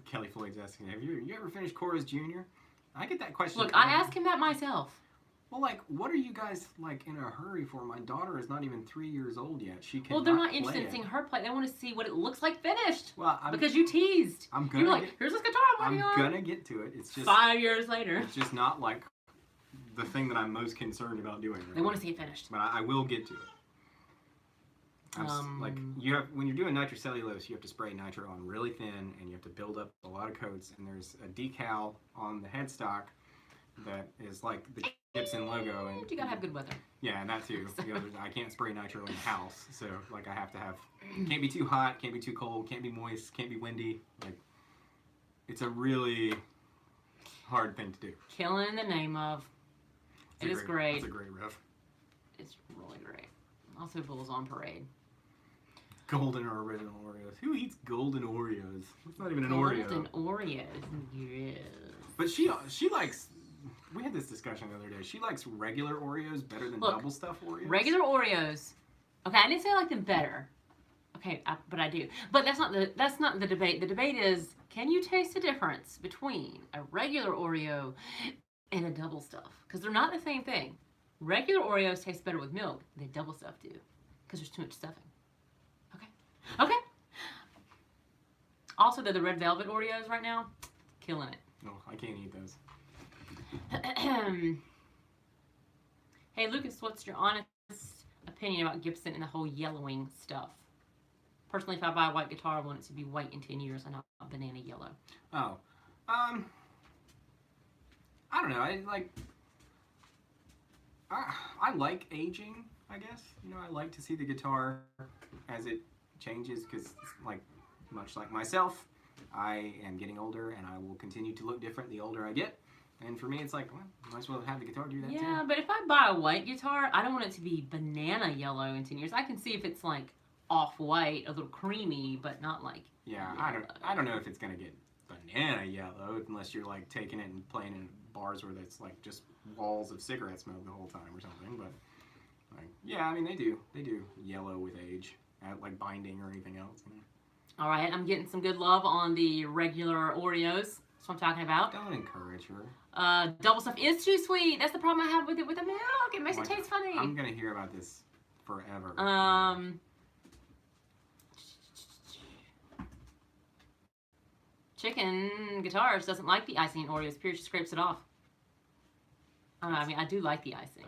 Kelly Floyd's asking, have you ever finished Chorus Jr.? I get that question. Look, I ask him that myself. Well, like, what are you guys, like, in a hurry for? My daughter is not even 3 years old yet. She can. Well, they're not interested in seeing her play. They want to see what it looks like finished. Well, because you teased. I'm gonna. You're like, here's this guitar I'm working on. gonna get to it. It's just 5 years later. It's just not like the thing that I'm most concerned about doing. Right they want to see it finished. But I will get to it. Like when you're doing nitrocellulose, you have to spray nitro on really thin, and you have to build up a lot of coats. And there's a decal on the headstock that is like the Gibson logo, and you gotta have good weather. Yeah, and that too. You know, I can't spray nitro in the house, so like I have to have. Can't be too hot, can't be too cold, can't be moist, can't be windy. Like it's a really hard thing to do. Killing in the name of. It is great. It's a great riff. It's really great. Also, Bulls on Parade. Golden or original Oreos? Who eats golden Oreos? It's not even an Oreo. Golden Oreos, yes. But she likes. We had this discussion the other day. She likes regular Oreos better than double stuffed Oreos. Regular Oreos. Okay, I didn't say I like them better. Okay, but I do. But that's not the debate. The debate is, can you taste the difference between a regular Oreo and a double stuff? Because they're not the same thing. Regular Oreos taste better with milk than double stuff do, because there's too much stuffing. Okay. Also, they're the red velvet Oreos right now. Killing it. Oh, I can't eat those. Hey, Lucas, what's your honest opinion about Gibson and the whole yellowing stuff? Personally, if I buy a white guitar, I want it to be white in 10 years and not banana yellow. Oh. I don't know. I like aging, I guess. You know, I like to see the guitar as it changes because, like, much like myself, I am getting older and I will continue to look different the older I get. And for me, it's like, well, might as well have the guitar do that too. Yeah, but if I buy a white guitar, I don't want it to be banana yellow in 10 years. I can see if it's like off-white, a little creamy, but not like Yeah, yellow. I don't know if it's gonna get banana yellow unless you're like taking it and playing in bars where it's like just walls of cigarette smoke the whole time or something. But like, yeah, I mean they do yellow with age, like binding or anything else. You know? All right, I'm getting some good love on the regular Oreos. That's what I'm talking about. Don't encourage her. Double stuff is too sweet. That's the problem I have with it with the milk. It makes Like, it taste funny. I'm gonna hear about this forever. Chicken Guitars doesn't like the icing in Oreos. Pure just scrapes it off. I mean, I do like the icing,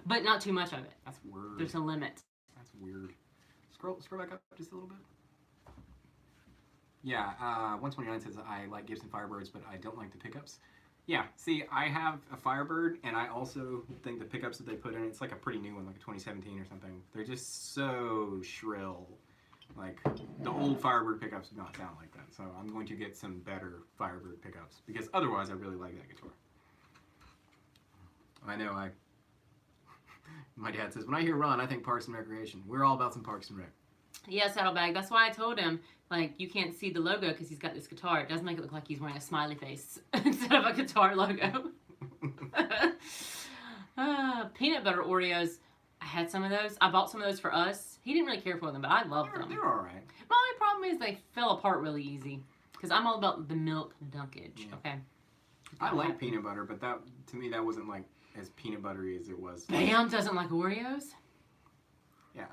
but not too much of it. That's weird. There's a limit. That's weird. Scroll back up just a little bit. Yeah, 129 says I like Gibson Firebirds, but I don't like the pickups. Yeah, see, I have a Firebird, and I also think the pickups that they put in, it's like a pretty new one, like a 2017 or something. They're just so shrill. Like, the old Firebird pickups do not sound like that. So I'm going to get some better Firebird pickups, because otherwise I really like that guitar. I know, my dad says, when I hear Ron, I think Parks and Recreation. We're all about some Parks and Rec. Yeah, Saddlebag. That's why I told him, like, you can't see the logo because he's got this guitar. It does make it look like he's wearing a smiley face instead of a guitar logo. Peanut butter Oreos. I had some of those. I bought some of those for us. He didn't really care for them, but I loved them. They're all right. My only problem is they fell apart really easy because I'm all about the milk dunkage. Yeah. Okay. I like peanut butter, but that to me that wasn't like as peanut buttery as it was. Bam doesn't like Oreos. Yeah,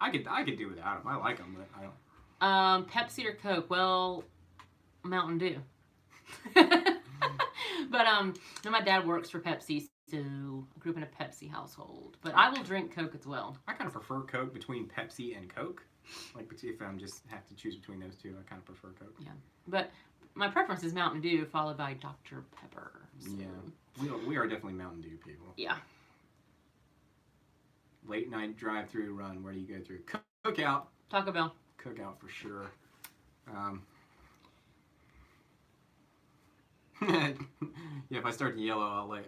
I could do without them. I like them, but I don't. Pepsi or Coke? Well, Mountain Dew. But no, my dad works for Pepsi, so I grew up in a Pepsi household. But I will drink Coke as well. I kind of prefer Coke between Pepsi and Coke. Like, if I'm just have to choose between those two, I kind of prefer Coke. Yeah, but my preference is Mountain Dew, followed by Dr. Pepper. So. Yeah, we are definitely Mountain Dew people. Yeah. Late night drive-through run. Where do you go through? Cookout. Taco Bell. Cookout for sure. Yeah, if I start to yellow,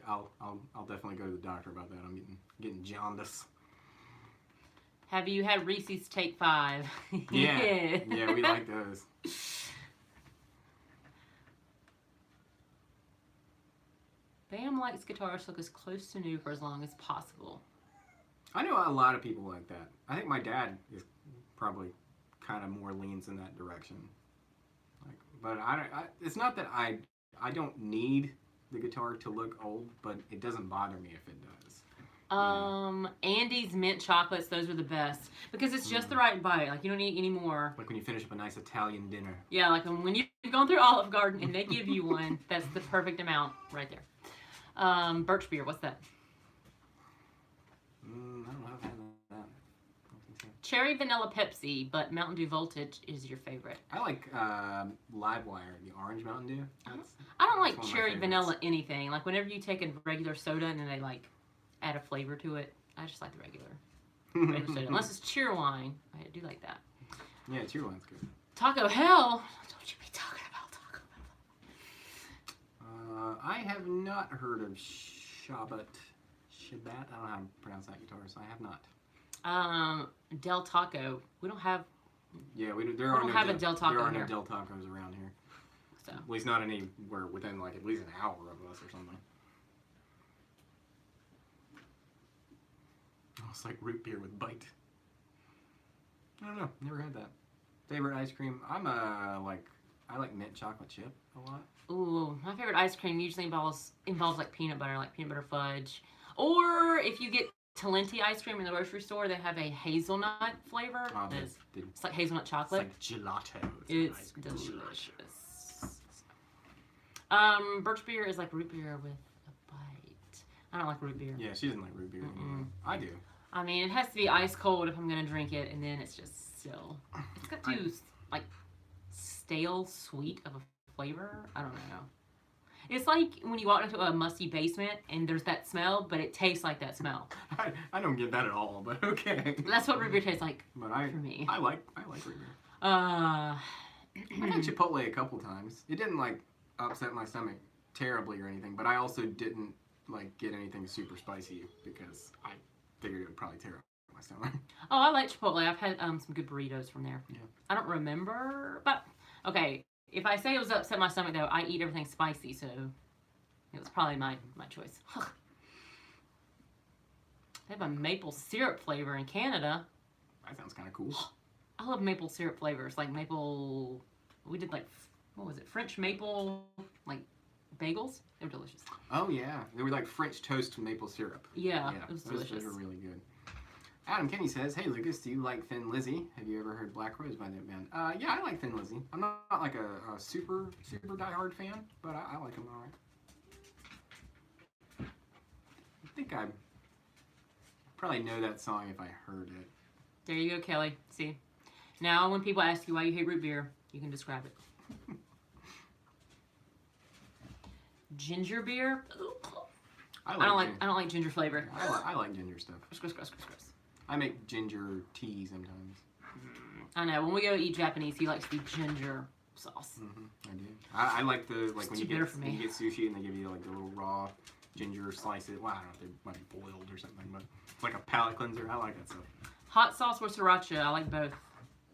I'll definitely go to the doctor about that. I'm getting jaundice. Have you had Reese's Take 5? Yeah, we like those. Bam likes guitars look as close to new for as long as possible. I know a lot of people like that. I think my dad is probably kind of more leans in that direction. Like, but it's not that I don't need the guitar to look old, but it doesn't bother me if it does. Andy's mint chocolates, those are the best because it's just the right bite. Like you don't need any more. Like when you finish up a nice Italian dinner. Yeah, like when you've gone through Olive Garden and they give you one, that's the perfect amount right there. Birch beer, what's that? I don't know if I've had that. Cherry vanilla Pepsi, but Mountain Dew Voltage is your favorite. I like Livewire, the orange Mountain Dew. I don't like cherry vanilla anything. Like whenever you take a regular soda and then they like add a flavor to it, I just like the regular soda. Unless it's Cheerwine, I do like that. Yeah, Cheerwine's good. Taco Hell. Don't you be talking about Taco Bell. I have not heard of Shabat. I don't know how to pronounce that guitar, so I have not. Del Taco. We don't have. Yeah, there are no Del Taco. There are no Del Tacos around here. So. At least not anywhere within like at least an hour of us or something. Oh, it's like root beer with bite. I don't know. Never had that. Favorite ice cream? I like mint chocolate chip a lot. Ooh, my favorite ice cream usually involves like peanut butter fudge. Or if you get Talenti ice cream in the grocery store. They have a hazelnut flavor. Oh, It's like hazelnut it's chocolate. like gelato. It's nice delicious. Birch beer is like root beer with a bite. I don't like root beer. Yeah, she doesn't like root beer. Anymore. I do. I mean, it has to be ice cold if I'm gonna drink it, and then it's just still. It's got too like stale sweet of a flavor. I don't know. It's like when you walk into a musty basement and there's that smell, but it tastes like that smell. I don't get that at all, but okay. That's what root beer tastes like But for me. I like root beer. Uh, I've had Chipotle a couple times. It didn't like upset my stomach terribly or anything, but I also didn't like get anything super spicy because I figured it would probably tear up my stomach. Oh, I like Chipotle. I've had some good burritos from there. Yeah. I don't remember, but okay. If I say it was upset my stomach though, I eat everything spicy, so it was probably my choice. They have a maple syrup flavor in Canada. That sounds kind of cool. I love maple syrup flavors, like maple. We did like what was it? French maple like bagels. They were delicious. Oh yeah, they were like French toast maple syrup. Yeah, it was delicious. Those are really good. Adam Kenny says, "Hey Lucas, do you like Thin Lizzy? Have you ever heard Black Rose by that band?" Yeah, I like Thin Lizzy. I'm not like a super diehard fan, but I like them all right. I think I probably know that song if I heard it. There you go, Kelly. See, now when people ask you why you hate root beer, you can describe it. Ginger beer. I don't like ginger flavor. I like ginger stuff. Gross. I make ginger tea sometimes. I know. When we go eat Japanese, he likes the ginger sauce. I do. I like the like when you get sushi and they give you like the little raw ginger slices. Well, I don't know if they might be boiled or something, but it's like a palate cleanser. I like that stuff. Hot sauce or sriracha. I like both.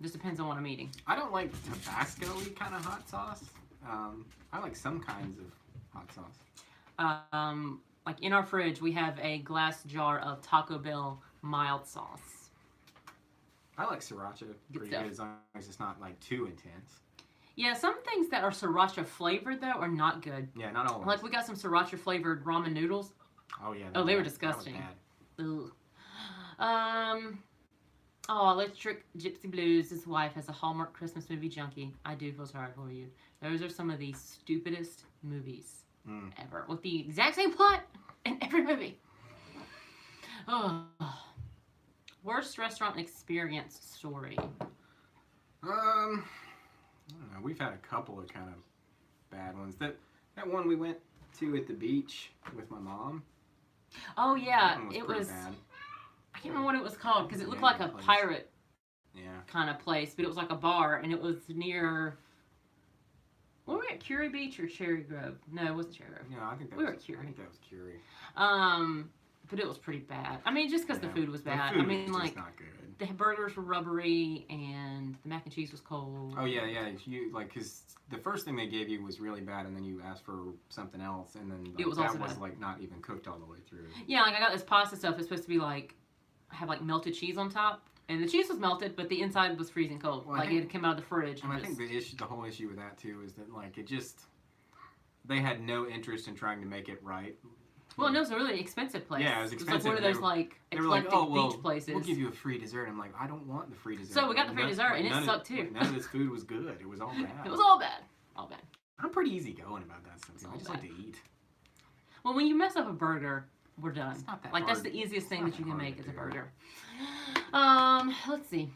Just depends on what I'm eating. I don't like Tabasco-y kind of hot sauce. I like some kinds of hot sauce. Like in our fridge, we have a glass jar of Taco Bell mild sauce. I like sriracha pretty good as long as it's not like too intense. Yeah, some things that are sriracha flavored though are not good. Yeah, not always. Like we got some sriracha flavored ramen noodles. Oh yeah. Oh, they were disgusting. Ugh. Oh, Electric Gypsy Blues. His wife has a Hallmark Christmas movie junkie. I do feel sorry for you. Those are some of the stupidest movies ever, with the exact same plot in every movie. Oh, worst restaurant experience story. I don't know. We've had a couple of kind of bad ones. That one we went to at the beach with my mom. Oh yeah, it was bad. I can't remember what it was called because it looked like a pirate kind of place, but it was like a bar, and it was near. Were we at Curie Beach or Cherry Grove? No, it wasn't Cherry Grove. No, I think that we was were at Curie. I think that was Curie. But it was pretty bad. I mean, just because the food was bad. The food I mean, was like just not good. the burgers were rubbery and the mac and cheese was cold. Oh yeah. You like because the first thing they gave you was really bad, and then you asked for something else, and then like, it was that also was bad. like not even cooked all the way through. Yeah, like I got this pasta stuff. It's supposed to be like have like melted cheese on top, and the cheese was melted, but the inside was freezing cold. Well, like it came out of the fridge. And I think the whole issue with that too is that like they had no interest in trying to make it right. Well, and it was a really expensive place. Yeah, it was expensive. It was like one of those like eclectic beach places. We'll give you a free dessert. I'm like, I don't want the free dessert. So we got the free dessert, and it sucked too. None of this food was good. It was all bad. It was all bad. All bad. I'm pretty easygoing about that stuff. I just like to eat. Well, when you mess up a burger, we're done. It's not that like hard. that's the easiest thing that you can make is a burger. Let's see.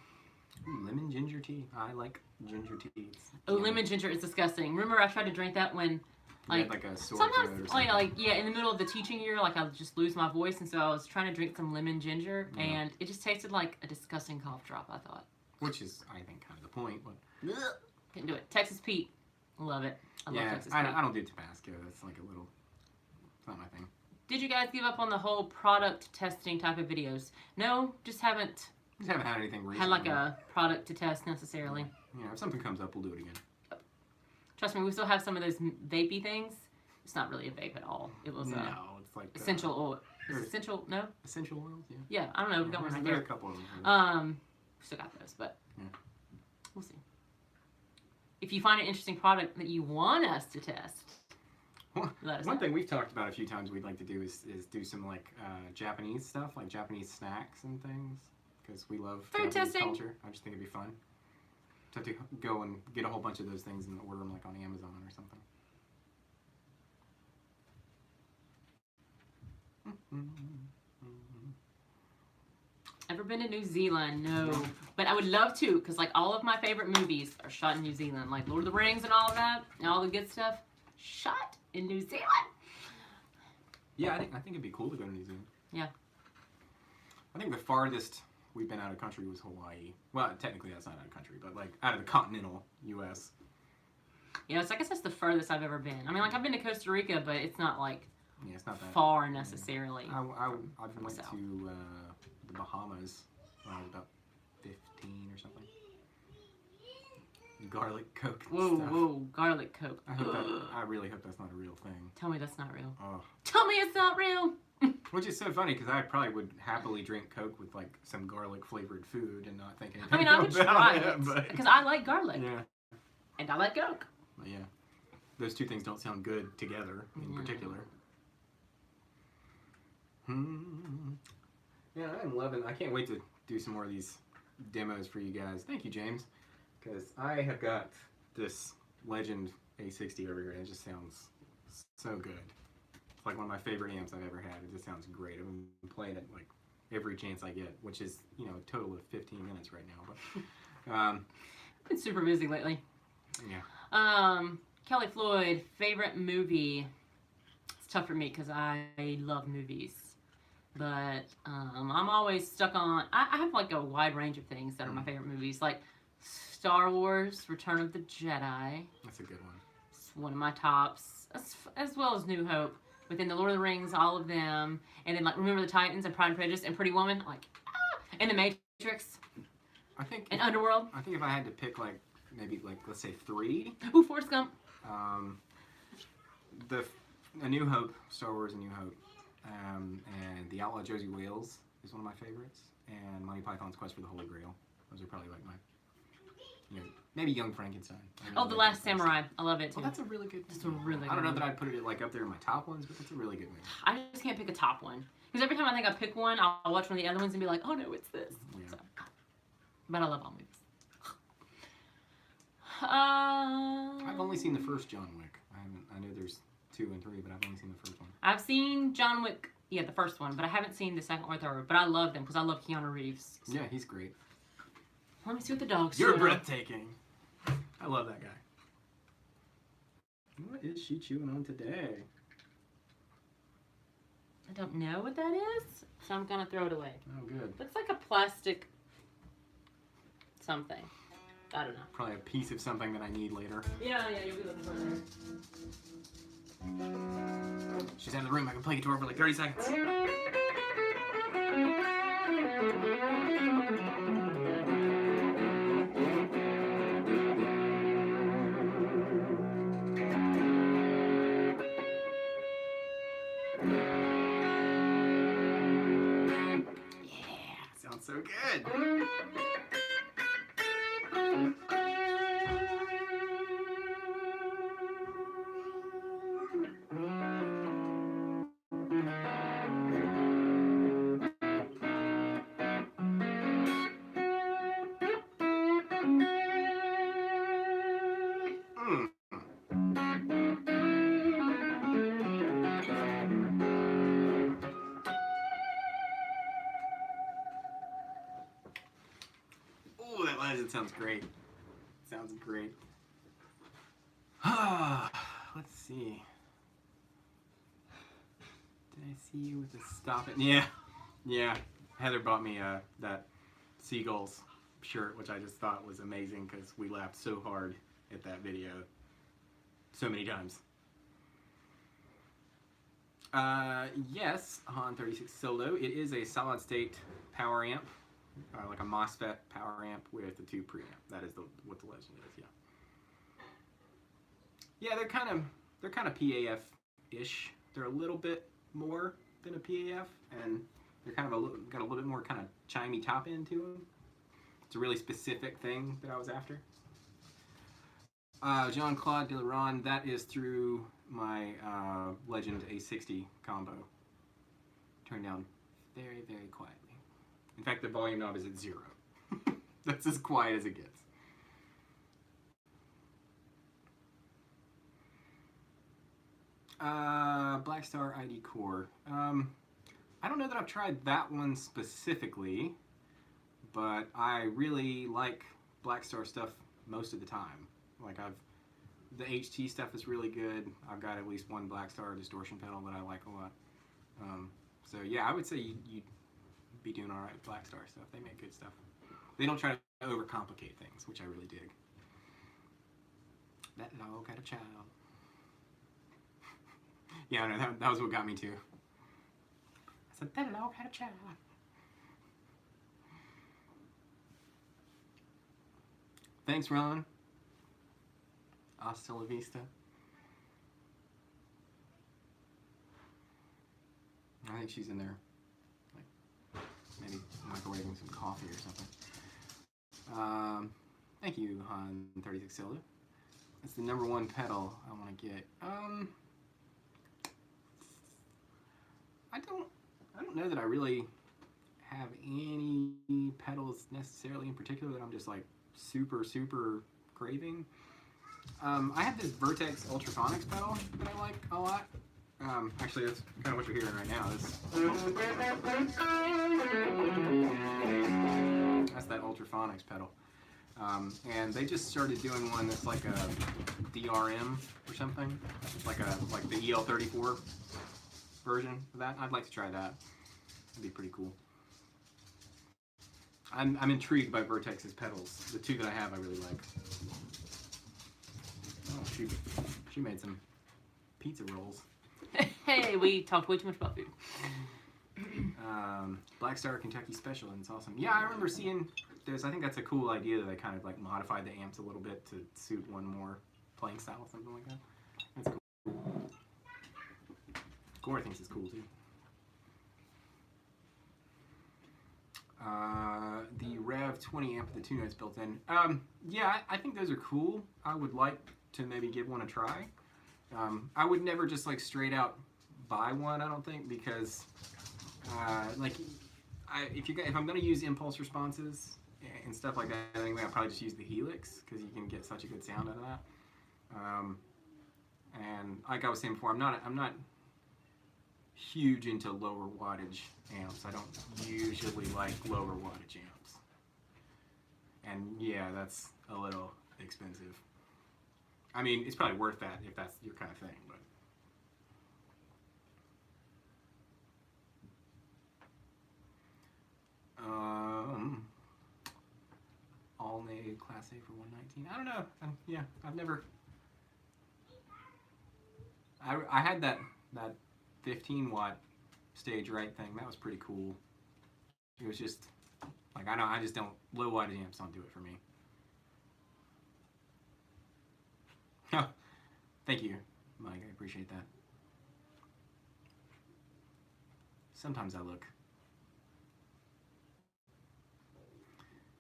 Lemon ginger tea. I like ginger tea. Oh, lemon ginger is disgusting. Remember, I tried to drink that when. Like a sore sometimes, in the middle of the teaching year, like I would just lose my voice, and so I was trying to drink some lemon ginger, and it just tasted like a disgusting cough drop. I thought, which is, I think, kind of the point. But couldn't do it. Texas Pete, love it. I love Texas Pete. I don't do Tabasco. That's like a little. It's not my thing. Did you guys give up on the whole product testing type of videos? No, just haven't. Just haven't had anything recently. Had like a product to test necessarily. Yeah, if something comes up, we'll do it again. Trust me, we still have some of those vapey things. It's not really a vape at all. It was it's like essential oil. Essential? No. Essential oils. Yeah. Yeah, I don't know. We've got one right there. there. A couple of them. Still got those, but we'll see. If you find an interesting product that you want us to test, let us One know. thing we've talked about a few times we'd like to do is do some like Japanese stuff, like Japanese snacks and things, because we love Food Japanese testing. culture. I just think it'd be fun to have to go and get a whole bunch of those things and order them like on Amazon or something. Ever been to New Zealand? No. But I would love to, because like all of my favorite movies are shot in New Zealand. Like Lord of the Rings and all of that, and all the good stuff, shot in New Zealand. Yeah, I think it'd be cool to go to New Zealand. Yeah. I think the farthest we've been out of country was Hawaii. Well, technically that's not out of country, but like out of the continental U.S. Yeah, so I guess that's the furthest I've ever been. I mean, like I've been to Costa Rica, but it's not like Yeah, it's not that far necessarily. I went south. to the Bahamas when I was about 15 or something. Garlic Coke and Whoa, stuff. whoa, garlic Coke. I really hope that's not a real thing. Tell me that's not real. Oh. Tell me it's not real. Which is so funny because I probably would happily drink Coke with like some garlic flavored food and not think anything I mean, I would try about it but because I like garlic yeah, and I like Coke. but yeah, those two things don't sound good together in Yeah. particular. Yeah, I'm loving. I can't wait to do some more of these demos for you guys. Thank you, James, because I have got this Legend A60 over here, and it just sounds so good. It's like one of my favorite amps I've ever had. It just sounds great. I've been playing it like every chance I get, which is a total of 15 minutes right now. But I've been super busy lately. yeah, Kelly Floyd, favorite movie. It's tough for me because I love movies. But I'm always stuck on. I have like a wide range of things that are my favorite movies, like Star Wars: Return of the Jedi. that's a good one. It's one of my tops, as well as New Hope. Within the Lord of the Rings, all of them, and then like Remember the Titans and Pride and Prejudice and Pretty Woman, like and The Matrix I think and Underworld. I think if I had to pick like maybe like let's say 3, Ooh, Forrest Gump. A New Hope, Star Wars: A New Hope, and The Outlaw Josie Wales is one of my favorites, and Monty Python's Quest for the Holy Grail. Those are probably like my, maybe Young Frankenstein. I really Oh, The like Last Young Samurai. I love it too. Well, that's a really good. That's a really I don't good know that movie. I'd put it like up there in my top ones, but that's a really good movie. I just can't pick a top one because every time I think I pick one, I'll watch one of the other ones and be like, oh no, it's this. Yeah. So, but I love all movies. I've only seen the first John Wick. I know there's 2 and 3, but I've only seen the first one. I've seen John Wick, yeah, the first one, but I haven't seen the second or third. But I love them because I love Keanu Reeves. Yeah, he's great. Let me see what the dogs You're do. breathtaking. I love that guy. What is she chewing on today? I don't know what that is, so I'm gonna throw it away. Oh, good. Looks like a plastic something. I don't know. Probably a piece of something that I need later. Yeah, you'll be looking for it. She's out of the room. I can play guitar for like 30 seconds. Yeah, sounds so good. Oh, that Legend sounds great. Sounds great. Let's see. Did I see you with the stop it? Yeah. Yeah. Heather bought me that Seagulls shirt, which I just thought was amazing because we laughed so hard at that video so many times. Yes, Han 36 Solo. It is a solid state power amp, like a MOSFET power amp with the 2 preamp. That is what the Legend is. Yeah. Yeah, they're kind of PAF-ish. They're a little bit more than a PAF, and they're kind of got a little bit more kind of chimey top end to them. It's a really specific thing that I was after. Jean-Claude Delaron, that is through my Legend A60 combo turned down very, very quietly. In fact, the volume knob is at 0. That's as quiet as it gets. Blackstar ID Core. I don't know that I've tried that one specifically, but I really like Blackstar stuff most of the time. Like the HT stuff is really good. I've got at least one Blackstar distortion pedal that I like a lot. So yeah, I would say you'd be doing all right with Blackstar stuff. They make good stuff. They don't try to overcomplicate things, which I really dig. That dog had a child. Yeah, I know, that was what got me too. I said, that dog had a child. Thanks, Ron. Hasta la vista. I think she's in there, like, maybe microwaving some coffee or something. Thank you, Han36 Silva. It's the #1 pedal I want to get. I don't know that I really have any pedals necessarily in particular that I'm just like super craving. I have this Vertex Ultraphonics pedal that I like a lot. Actually, that's kind of what you're hearing right now. That's that Ultraphonics pedal. And they just started doing one that's like a DRM or something, like the EL34 version of that. I'd like to try that. That'd be pretty cool. I'm intrigued by Vertex's pedals. The two that I have, I really like. Oh, she made some pizza rolls. Hey, we talked way too much about food. Blackstar Kentucky Special, and it's awesome. Yeah, I remember seeing this. I think that's a cool idea that they kind of like modified the amps a little bit to suit one more playing style, something like that. That's cool. Gore thinks it's cool too. The Rev 20 amp with the 2 notes built in. Yeah, I think those are cool. I would like to maybe give one a try. I would never just like straight out buy one, I don't think, because if I'm gonna use impulse responses and stuff like that, anyway, I'll probably just use the Helix because you can get such a good sound out of that. And like I was saying before, I'm not huge into lower wattage amps. I don't usually like lower wattage amps. And yeah, that's a little expensive. I mean, it's probably worth that if that's your kind of thing, but. All-Nay Class A for 119. I don't know. Yeah, I've never. I had that 15-watt stage right thing. That was pretty cool. It was just like I just don't, low wattage amps don't do it for me. Thank you, Mike. I appreciate that. Sometimes I look.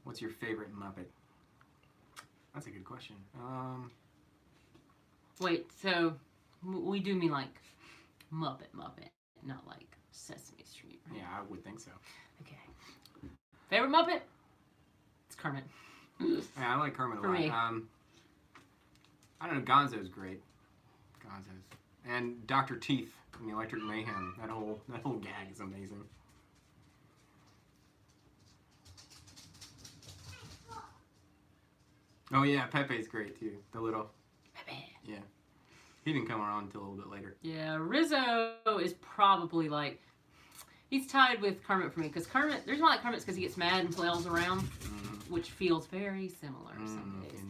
What's your favorite Muppet? That's a good question. Wait, so we do mean like Muppet, not like Sesame Street, right? Yeah, I would think so. Okay. Favorite Muppet? It's Kermit. Yeah, I like Kermit a lot. Me. I don't know, Gonzo's great. Gonzo's. And Dr. Teeth in the Electric Mayhem. That whole gag is amazing. Oh yeah, Pepe's great too. The little Pepe. Yeah. He didn't come around until a little bit later. Yeah, Rizzo is probably like, he's tied with Kermit for me, because Kermit, there's one like Kermit's because he gets mad and flails around, which feels very similar some days.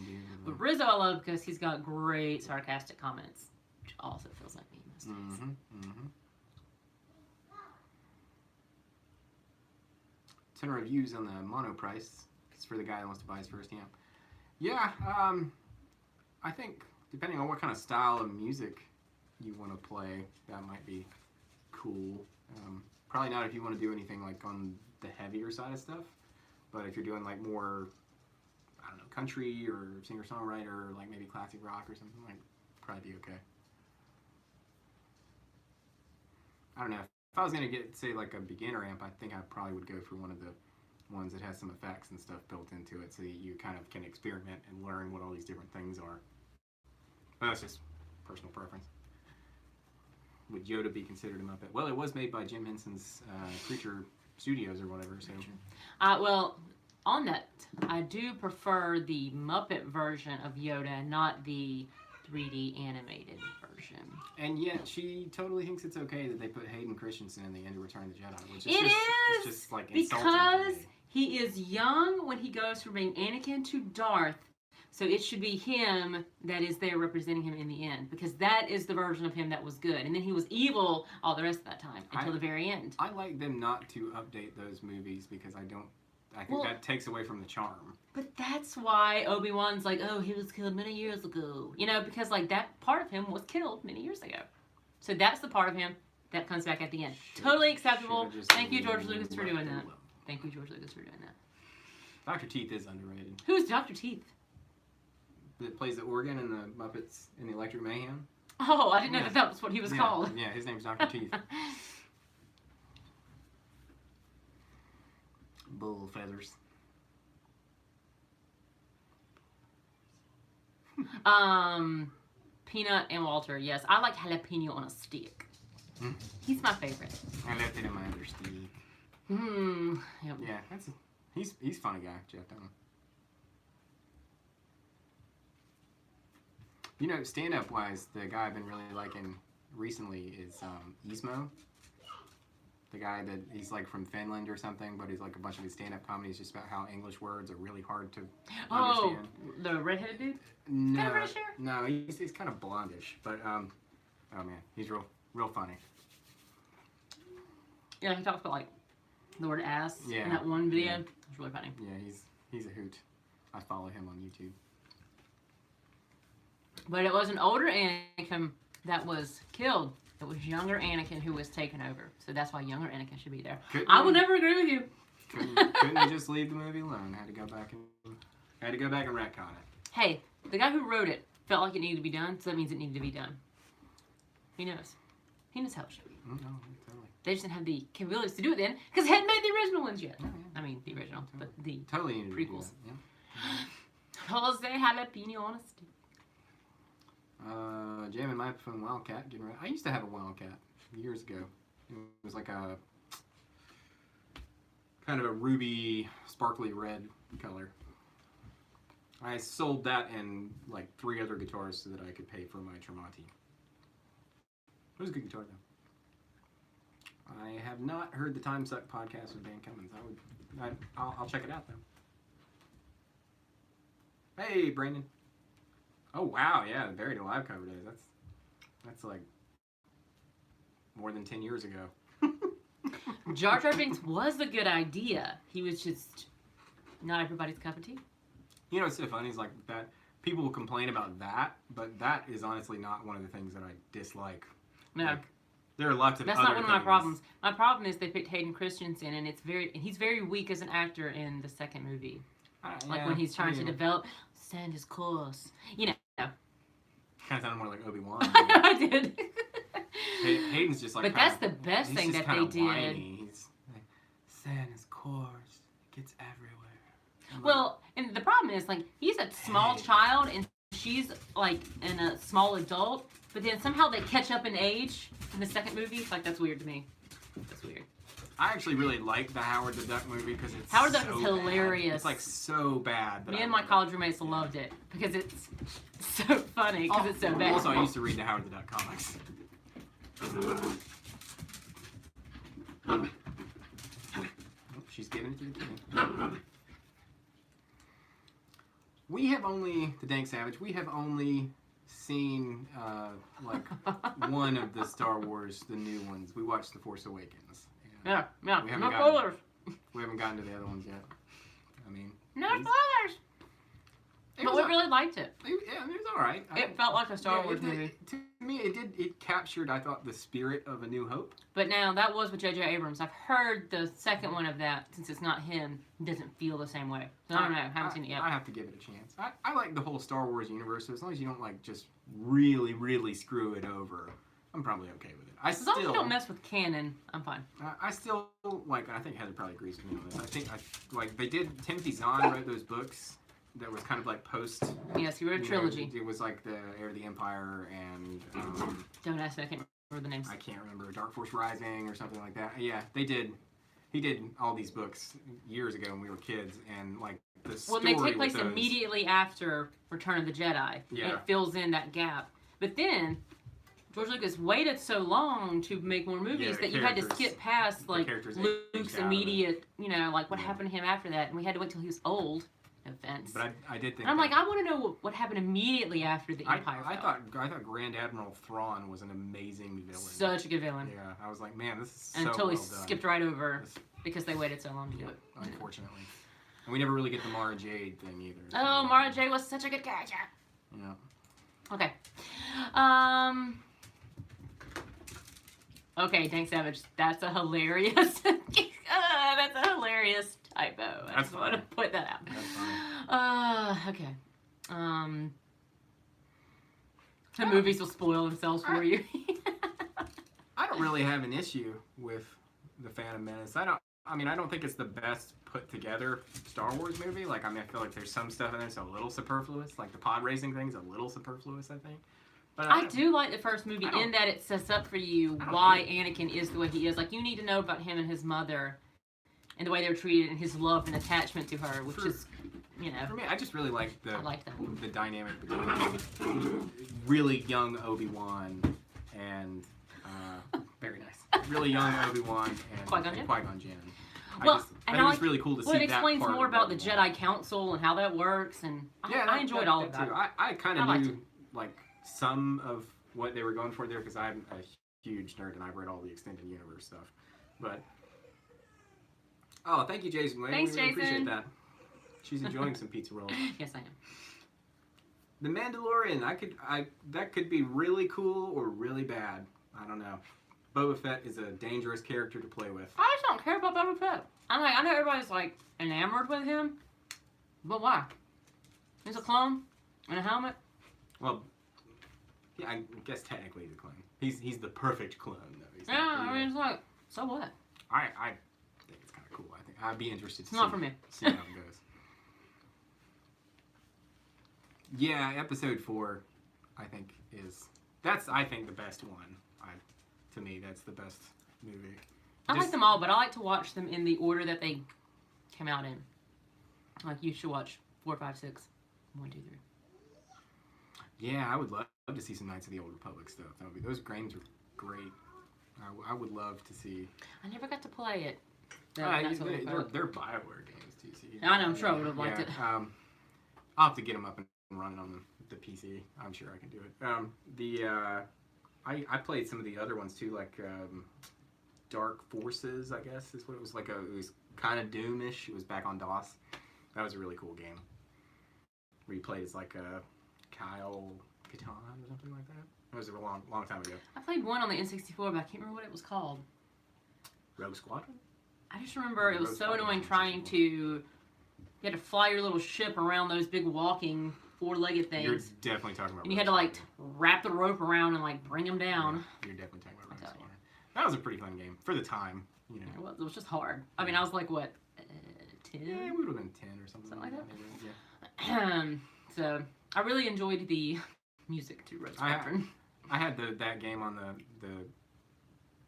But Rizzo I love because he's got great sarcastic comments, which also feels like me most days. Ton of reviews on the mono price. It's for the guy that wants to buy his first amp. Yeah, I think depending on what kind of style of music you want to play, that might be cool. Probably not if you want to do anything like on the heavier side of stuff, but if you're doing like more, I don't know, country or singer-songwriter, or like maybe classic rock or something, like probably be okay. I don't know. If I was gonna get say like a beginner amp, I think I probably would go for one of the ones that has some effects and stuff built into it, so you kind of can experiment and learn what all these different things are. But that's just personal preference. Would Yoda be considered a Muppet? Well, it was made by Jim Henson's Creature Studios or whatever. So. Well, on that, I do prefer the Muppet version of Yoda, not the 3D animated version. And yet, she totally thinks it's okay that they put Hayden Christensen in the end of Return of the Jedi, which is it's just like because he is young when he goes from being Anakin to Darth. So it should be him that is there representing him in the end, because that is the version of him that was good. And then he was evil all the rest of that time until the very end. I like them not to update those movies because I think that takes away from the charm. But that's why Obi-Wan's like, oh, he was killed many years ago. You know, because like that part of him was killed many years ago. So that's the part of him that comes back at the end. Totally acceptable. Thank you, George Lucas, for doing that. Thank you, George Lucas, for doing that. Dr. Teeth is underrated. Who's Dr. Teeth? That plays the organ in the Muppets in the Electric Mayhem. Oh, I didn't know that was what he was called. Yeah, his name's Dr. Teeth. Bull feathers. Peanut and Walter, yes. I like jalapeno on a stick. He's my favorite. I left it in my other stick. Yep. Yeah, he's a funny guy, Jeff Dunham. You know, stand-up wise, the guy I've been really liking recently is Ismo. The guy that he's like from Finland or something, but he's like a bunch of his stand-up comedies just about how English words are really hard to understand. The redheaded dude? No, kind of British hair? No, he's kind of blondish, but oh man, he's real funny. Yeah, he talks about like the word ass in that one video. It's really funny. Yeah, he's a hoot. I follow him on YouTube. But it was an older Anakin that was killed. It was younger Anakin who was taken over. So that's why younger Anakin should be there. I will never agree with you. Couldn't you just leave the movie alone? Had to go back and retcon it. Hey, the guy who wrote it felt like it needed to be done, so that means it needed to be done. He knows. He knows how it should be. No, totally. They just didn't have the capabilities to do it then, because they hadn't made the original ones yet. I mean, the original, but the totally prequels. Yeah. Jose jalapeno on a stick. Jamming my phone Wildcat. Getting ready. I used to have a Wildcat years ago. It was like a kind of a ruby, sparkly red color. I sold that and like 3 other guitars so that I could pay for my Tremonti. It was a good guitar though. I have not heard the Time Suck podcast with Dan Cummins. I'll check it out though. Hey, Brandon. Oh wow, yeah, the Buried Alive cover days. That's like more than 10 years ago. Jar Jar Binks was a good idea. He was just not everybody's cup of tea. You know what's so funny is like that people will complain about that, but that is honestly not one of the things that I dislike. No. Like, there are lots of That's other not one of my things. problems. My problem is they picked Hayden Christensen, and he's very weak as an actor in the second movie. Like when he's trying to develop, stand his course. You know. Kind of sounded more like Obi-Wan. I did. Hayden's just like. But that's the best thing that they did. Whiny. He's like, stand his course. It gets everywhere. Well, and the problem is like he's a small child, and she's like in a small adult. But then somehow they catch up in age in the second movie. Like that's weird to me. That's weird. I actually really like the Howard the Duck movie because it's Howard the so Duck is hilarious. Bad. It's like so bad. Me and my college roommates loved it because it's so funny because it's so bad. Also, I used to read the Howard the Duck comics. Oh, she's giving it to the kitty. We have only, the Dank Savage, we have only seen like one of the Star Wars, the new ones. We watched The Force Awakens. Yeah. No spoilers. We haven't gotten to the other ones yet. I mean, no spoilers. But we really liked it. Yeah, it was all right. It felt like a Star Wars movie. To me, it captured, I thought, the spirit of A New Hope. But now, that was with J.J. Abrams. I've heard the second one of that, since it's not him, doesn't feel the same way. So I don't know. I haven't seen it yet. I have to give it a chance. I like the whole Star Wars universe, so as long as you don't, like, just really, really screw it over, I'm probably okay with it. I As long as you still don't mess with canon, I'm fine. I still like. I think Heather probably agrees with me on this. I think like they did. Timothy Zahn wrote those books that was kind of like post. Yes, he wrote a you know, trilogy. it was like the Heir of the Empire and Don't ask me. I can't remember the names. I can't remember, Dark Force Rising or something like that. Yeah, they did. He did all these books years ago when we were kids, and like the Well, story they take place with those, immediately after Return of the Jedi. Yeah. And it fills in that gap. But then George Lucas waited so long to make more movies Yeah, the that you had to characters- skip past like characters Luke's aged out of it. immediate, you know, like what Yeah. happened to him after that, and we had to wait till he was old. No offense. But I did think. And I'm like, that- I want to know what happened immediately after the Empire I fell. thought Grand Admiral Thrawn was an amazing villain. Such a good villain. Yeah, I was like, man, this is And so totally well done. skipped right over This- because they waited so long to do it. unfortunately. And we never really get the Mara Jade thing either. so- Oh, Mara Jade was such a good character. Yeah. Okay. Okay, Dank Savage. That's a hilarious. That's a hilarious typo. I That's just want to fine. put that out. That's fine. Okay. The movies will spoil themselves for you. I don't really have an issue with the Phantom Menace. I don't think it's the best put together Star Wars movie. Like, I mean, I feel like there's some stuff in there that's a little superfluous. Like the pod racing thing's a little superfluous, I think. But I do like the first movie I don't- in that it sets up for you I don't why hate Anakin is the way he is. Like, you need to know about him and his mother and the way they're treated and his love and attachment to her, which For- is, you know, For me, I just really like I like that. the dynamic between really young Obi-Wan and very nice, really young Obi-Wan and Qui-Gon Jinn? Qui-Gon Jinn. Well, I think and it I was like- really cool to see Well, it that explains part more of about the Obi-Wan. Jedi Council and how that works, and I enjoyed all of that. too. I kind I of liked knew like some of what they were going for there because I'm a huge nerd and I've read all the extended universe stuff. But oh, thank you, Jason. Wade. Thanks, we really Jason. Appreciate that. She's enjoying some pizza rolls. Yes, I am. The Mandalorian, that could be really cool or really bad. I don't know. Boba Fett is a dangerous character to play with. I just don't care about Boba Fett. I'm like, I know everybody's like enamored with him, but why? He's a clone in a helmet. Well, yeah, I guess technically he's a clone. He's the perfect clone though. He's Yeah, not, I mean, it's like, so what? I think it's kind of cool. I think I'd be interested to It's not for me. see how it goes. Yeah, episode 4, I think that's the best one. To me, that's the best movie. I like Just- them all, but I like to watch them in the order that they came out in. Like, you should watch 4, 5, 6, 1, 2, 3. Yeah, I would love to see some Knights of the Old Republic stuff. Those games were great. I would love to see. I never got to play it. They're Bioware games too. So I know, I'm sure I would have liked it. I'll have to get them up and running on the PC. I'm sure I can do it. I played some of the other ones too, like Dark Forces, I guess is what it was like. It was kind of Doom-ish. It was back on DOS. That was a really cool game. Where you played as like Kyle Katarn or something like that. It was a long time ago. I played one on the N64, but I can't remember what it was called. Rogue Squadron? I just remember it was Rogue so Squadron annoying was trying cool. to. You had to fly your little ship around those big walking four-legged things. You're definitely talking about And you Rogue had to like Squadron. wrapped the rope around and like bring them down. Yeah, you're definitely talking about Rogue tell you. Squadron. That was a pretty fun game for the time. You know. It was just hard. I mean, I was like, what, 10? Yeah, it would have been 10 or something. Something like that? Maybe, yeah. So, I really enjoyed the music to Rogue Squadron. I had that game on the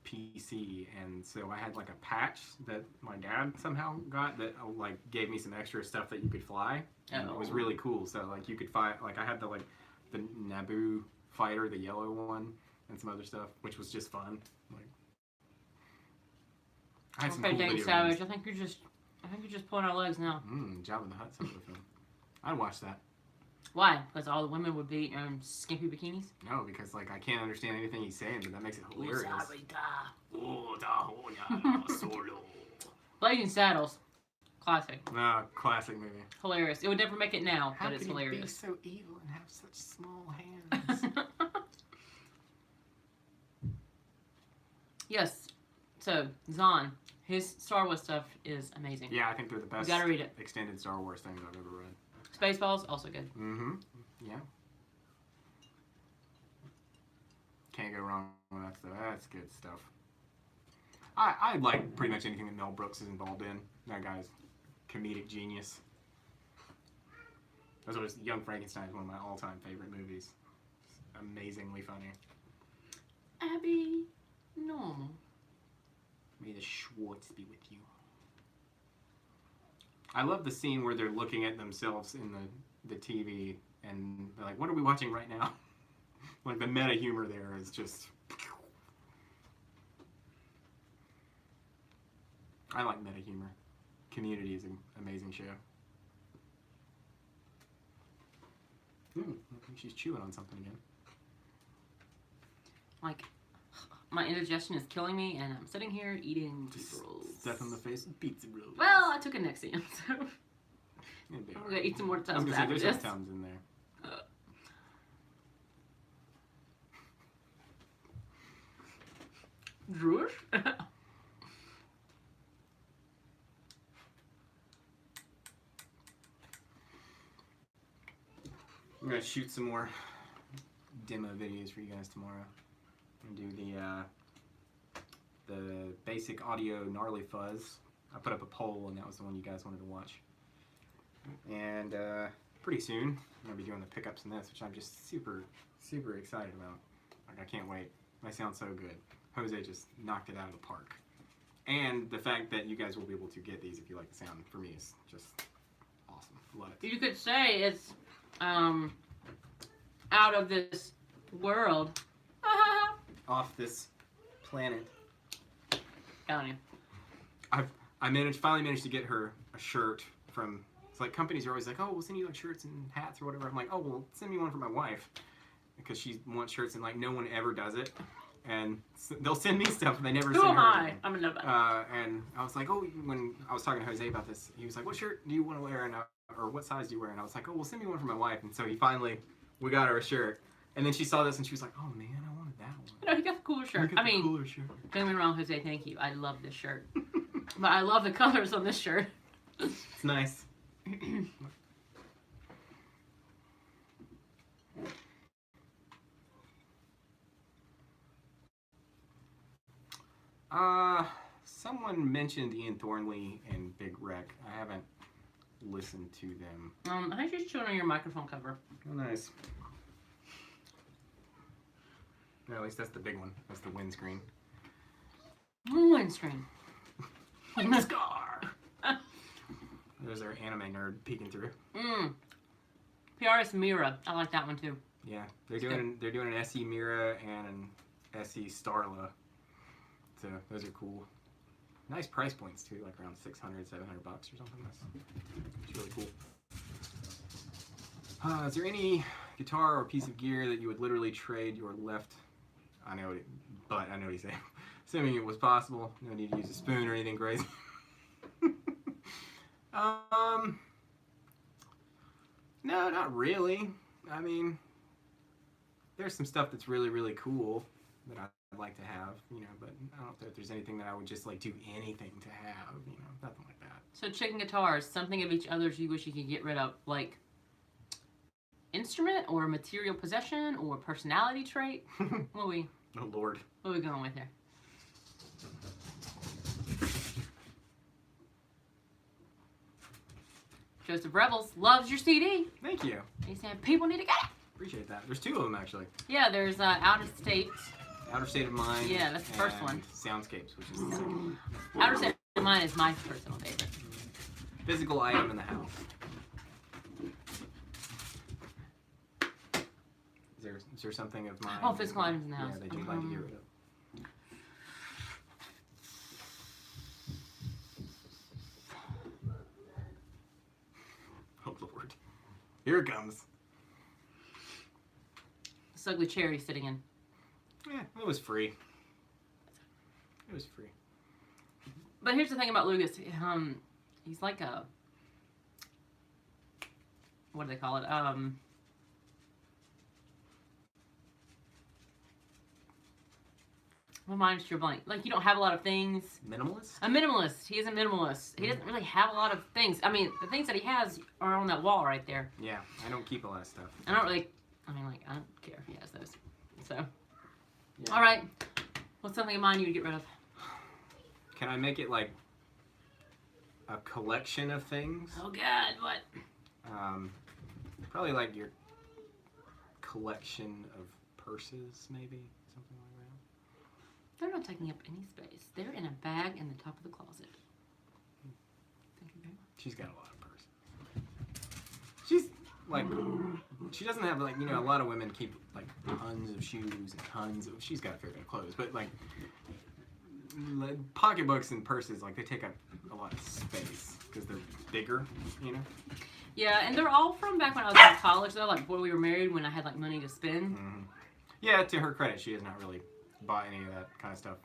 PC, and so I had like a patch that my dad somehow got that like gave me some extra stuff that you could fly. And it was Oh. really cool. So like you could fly. Like I had the Naboo fighter, the yellow one, and some other stuff, which was just fun. Like I had some Okay, cool Dave video Savage, games. I think you're just pulling our legs now. Jabba the Hutt sort of film. I'd watch that. Why? Because all the women would be in skimpy bikinis? No, because like I can't understand anything he's saying, but that makes it hilarious. Solo. Blazing Saddles. Classic. Classic movie. Hilarious. It would never make it now, How but it's could he be hilarious. so evil and have such small hands? Yes. So, Zahn, his Star Wars stuff is amazing. Yeah, I think they're the best gotta read it. extended Star Wars things I've ever read. Spaceballs, also good. Mm-hmm. Yeah. Can't go wrong with that stuff. That's good stuff. I like pretty much anything that Mel Brooks is involved in. That guy's comedic genius. That's what Young Frankenstein is one of my all-time favorite movies. It's amazingly funny. Abby, normal. May the Schwartz be with you. I love the scene where they're looking at themselves in the TV and they're like, what are we watching right now? Like the meta humor there is just... I like meta humor. Community is an amazing show. I think she's chewing on something again. Like, my indigestion is killing me, and I'm sitting here eating pizza rolls. Stuff in the face with pizza rolls. Well, I took a Nexium, so I'm gonna eat some more I was Tums gonna say, after there's this. some Tums in there. Drush? I'm gonna shoot some more demo videos for you guys tomorrow. I'm gonna do the basic audio gnarly fuzz. I put up a poll and that was the one you guys wanted to watch. And pretty soon I'm gonna be doing the pickups in this, which I'm just super excited about. Like I can't wait. They sound so good. Jose just knocked it out of the park. And the fact that you guys will be able to get these if you like the sound for me is just awesome. Love it. You could say it's out of this world. Off this planet. Telling you. I finally managed to get her a shirt from. It's like companies are always like, oh, we'll send you like shirts and hats or whatever. I'm like, oh, well, send me one for my wife because she wants shirts and like no one ever does it, and they'll send me stuff and they never. Who send am her I? anything. I'm a nobody. And I was like, oh, when I was talking to Jose about this, he was like, what shirt do you want to wear? Or what size do you wear? And I was like, oh, well, send me one for my wife. And so we got her a shirt. And then she saw this and she was like, oh man, I wanted that one. No, he got the cooler shirt. Look at I mean, the cooler shirt. don't get me wrong, Jose, thank you. I love this shirt. But I love the colors on this shirt. It's nice. Someone mentioned Ian Thornley and Big Wreck. I haven't listened to them. I think she's chewing on your microphone cover. Oh, nice. No, at least that's the big one. That's the windscreen. Windscreen. Scar! There's our anime nerd peeking through. PRS Mira. I like that one too. Yeah, they're doing an SE Mira and an SE Starla. So those are cool. Nice price points too, like around $600, $700 or something. That's really cool. Is there any guitar or piece of gear that you would literally trade your left? I know what he's saying. Assuming it was possible, no need to use a spoon or anything crazy. No, not really. I mean, there's some stuff that's really, really cool that I'd like to have, you know, but I don't know if there's anything that I would just like do anything to have, you know, nothing like that. So chicken guitars, something of each other's you wish you could get rid of, like instrument or material possession or personality trait. What are we Lord. going with here? Joseph Rebels loves your CD. Thank you. He's saying people need to get it. Appreciate that. There's two of them actually. Yeah, there's Out of State. Outer State of Mind. Yeah, that's the first one. Soundscapes, which is the second one. Outer State of Mind is my personal favorite. Physical item in the house. Is there something of mine? Oh, physical items in the house. Yeah, that you'd like to get rid of. Oh Lord. Here it comes. This ugly chair he's sitting in. Yeah, it was free. It was free. But here's the thing about Lucas. He's like a, what do they call it? My mind's drew blank. Like, you don't have a lot of things. Minimalist? A minimalist. He is a minimalist. He doesn't really have a lot of things. I mean, the things that he has are on that wall right there. Yeah, I don't keep a lot of stuff. I don't really, I don't care if he has those. So. Yeah. All right. What's something of mine you would get rid of? Can I make it like a collection of things? Oh God, what? Probably like your collection of purses, maybe something like that. They're not taking up any space. They're in a bag in the top of the closet. Thank you very much. She's got a lot of purses. She's like, she doesn't have like, you know, a lot of women keep like tons of shoes and tons of, she's got a fair bit of clothes, but like pocketbooks and purses, like they take up a lot of space because they're bigger, you know? Yeah, and they're all from back when I was in college, though, like before we were married, when I had like money to spend. Mm-hmm. Yeah, to her credit, she has not really bought any of that kind of stuff.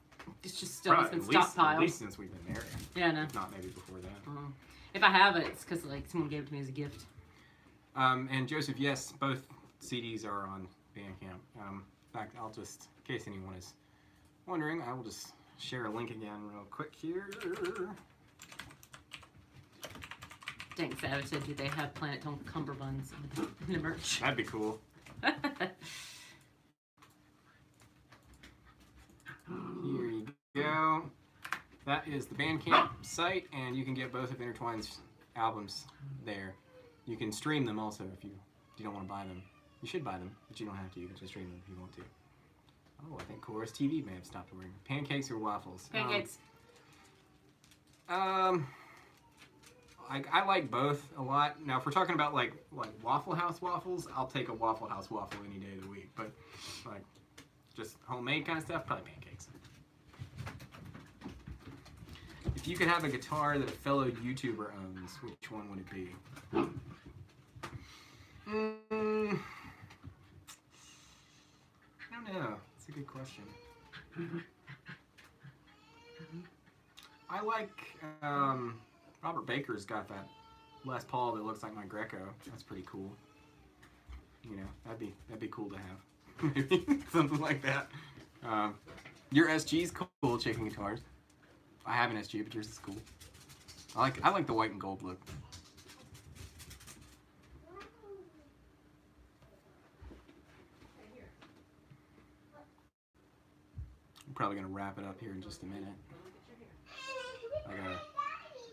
It's just still it's been At stockpiled. least since we've been married. Yeah, no. If not maybe before that. If I have it, it's because like someone gave it to me as a gift. And Joseph, yes, both CDs are on Bandcamp. In fact, I'll just, in case anyone is wondering, I will just share a link again real quick here. Dang Savage said, do they have Planet Tone cummerbunds in the merch? That'd be cool. Here you go. That is the Bandcamp site, and you can get both of Intertwine's albums there. You can stream them also if you don't want to buy them. You should buy them, but you don't have to. You can just stream them if you want to. Oh, I think Chorus TV may have stopped working. Pancakes or waffles? Pancakes. I like both a lot. Now, if we're talking about like Waffle House waffles, I'll take a Waffle House waffle any day of the week. But like just homemade kind of stuff, probably pancakes. If you could have a guitar that a fellow YouTuber owns, which one would it be? I don't know. It's a good question. I like Robert Baker's got that Les Paul that looks like my Greco. That's pretty cool. You know, that'd be cool to have. Maybe something like that. Your SG's cool, chicken guitars. I have an SG, but yours is cool. I like the white and gold look. I'm probably gonna wrap it up here in just a minute.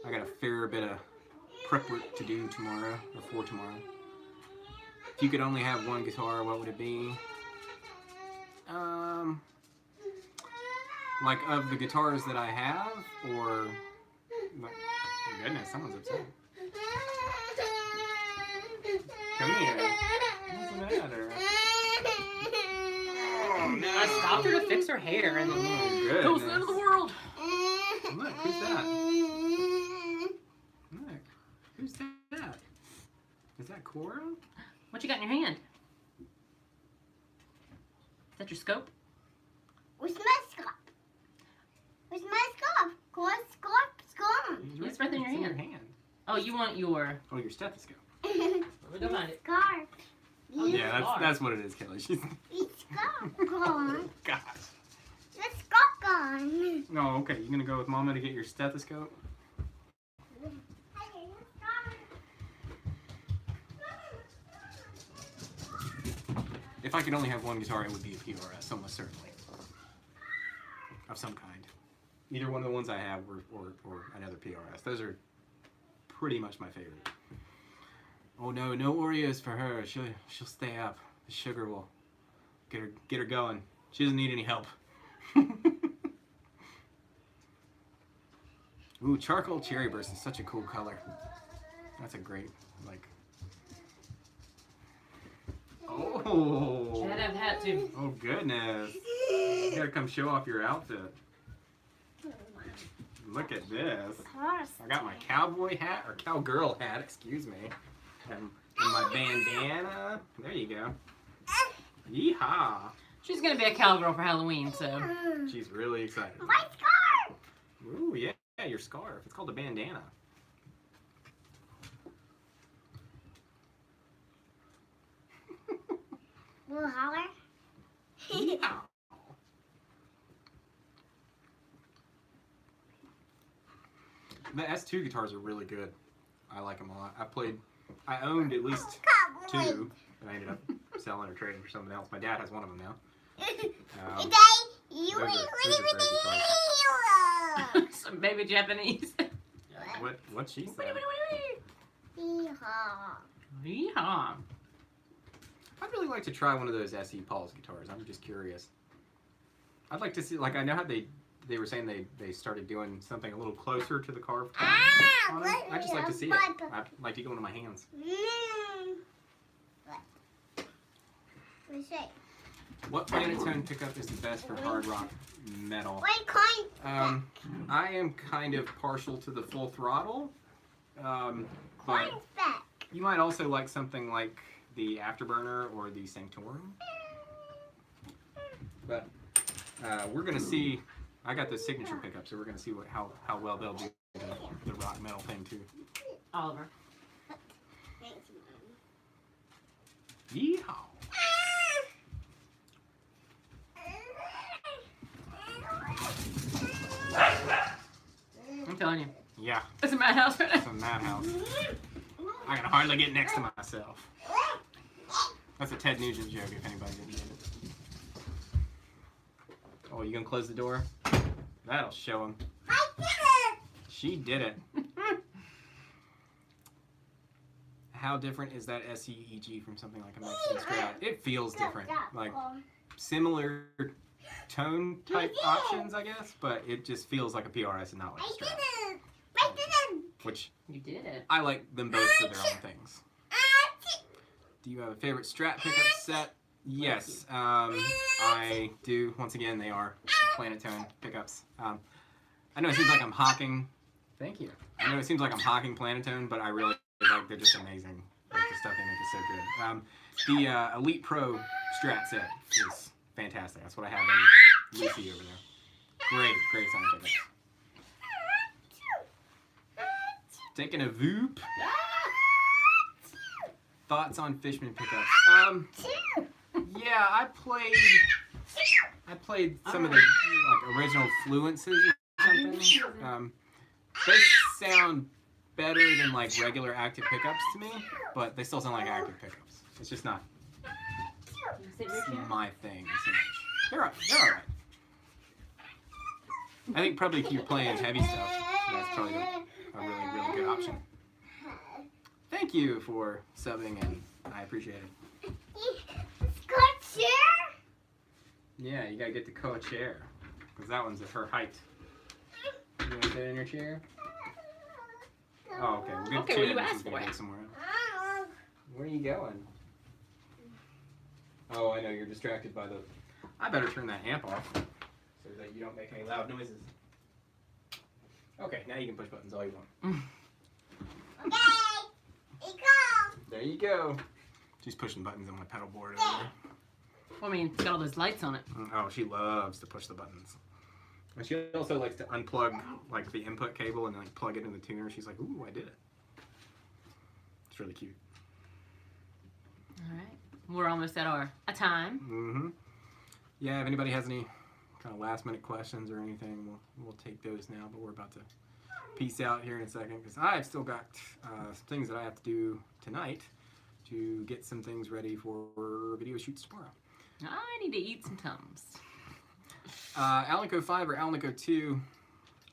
I got a fair bit of prep work to do tomorrow, or for tomorrow. If you could only have one guitar, what would it be? Like of the guitars that I have, or like, oh goodness, someone's upset. Come here. What's the matter? Oh no! I stopped her to fix her hair and oh, goes to the end of the world. Look, who's that? Look, who's that? Is that Cora? What you got in your hand? Is that your scope? Where's my scarf? Where's my scarf? Scarf's gone. It's right in your hand. Oh, you want your... Oh, your stethoscope. Let me go find it. Scarf. Oh, Yeah, that's what it is, Kelly. She's... It's scarf gone. Gosh. The scarf gone. No, okay. You gonna go with Mama to get your stethoscope? If I could only have one guitar, it would be a PRS, almost certainly. Of some kind. Either one of the ones I have or another PRS. Those are pretty much my favorite. Oh no, no Oreos for her. She'll stay up. The sugar will get her going. She doesn't need any help. Ooh, charcoal cherry burst is such a cool color. That's a great, like... Oh! I'd have had to. Oh goodness. You gotta come show off your outfit. Look at this. I got my cowboy hat, or cowgirl hat, excuse me. And my bandana. There you go. Yeehaw. She's going to be a cowgirl for Halloween, so... She's really excited. My scarf. Ooh, yeah, your scarf. It's called a bandana. Will holler? Yeehaw. The S2 guitars are really good. I like them a lot. I owned at least two, and I ended up selling or trading for something else. My dad has one of them now. Um, You those are crazy cars. Some baby Japanese. What she said? Yeehaw. I'd really like to try one of those SE Paul's guitars. I'm just curious. I'd like to see, like, I know how they were saying they started doing something a little closer to the carved top on it. I'd just like to see it. I'd like to get one in my hands. What Planetone pickup is the best for hard rock metal? I am kind of partial to the Full Throttle, but you might also like something like the Afterburner or the Sanctorum. But we're gonna see. I got the signature pickup, so we're gonna see how well they'll do the rock metal thing too. Oliver. Yeehaw! I'm telling you. Yeah, It's a madhouse right it's now. a madhouse. I can hardly get next to myself. That's a Ted Nugent joke, if anybody didn't get it. Oh, you gonna close the door? That'll show him. She did it. How different is that SEEG from something like a Mexican Strat? It feels different. Like, similar tone type options, I guess, but it just feels like a PRS and not like a Strat. Which, You did it. I like them both for their own things. Do you have a favorite Strat pickup set? Yes, I do. Once again, they are Planetone pickups. I know it seems like I'm hawking. Thank you. I know it seems like I'm hawking Planetone, but I really like they're just amazing. Like the stuff they make is so good. The Elite Pro Strat set is fantastic. That's what I have in Lucy over there. Great sound pickups. Taking a Voop. Thoughts on Fishman pickups? Yeah, I played some of the like original Fluences or something. They sound better than like regular active pickups to me, but they still sound like active pickups. It's just not my thing so much. They're alright. I think probably if you're playing heavy stuff, that's probably a really good option. Thank you for subbing, and I appreciate it. Yeah, you gotta get the co-chair, because that one's at her height. You wanna sit in your chair? Oh, okay. We'll get Okay, the well, chair, you and she's asked gonna for go it. somewhere else. Where are you going? Oh, I know, you're distracted by the... I better turn that amp off, so that you don't make any loud noises. Okay, now you can push buttons all you want. There you go. She's pushing buttons on my pedal board over there. Well, I mean, it's got all those lights on it. Oh, she loves to push the buttons. And she also likes to unplug like the input cable and like plug it in the tuner. She's like, "Ooh, I did it." It's really cute. All right. We're almost at our time. Mm-hmm. Yeah, if anybody has any kind of last minute questions or anything, we'll take those now. But we're about to peace out here in a second because I've still got some things that I have to do tonight to get some things ready for video shoots tomorrow. I need to eat some Tums. Alnico 5 or Alnico 2,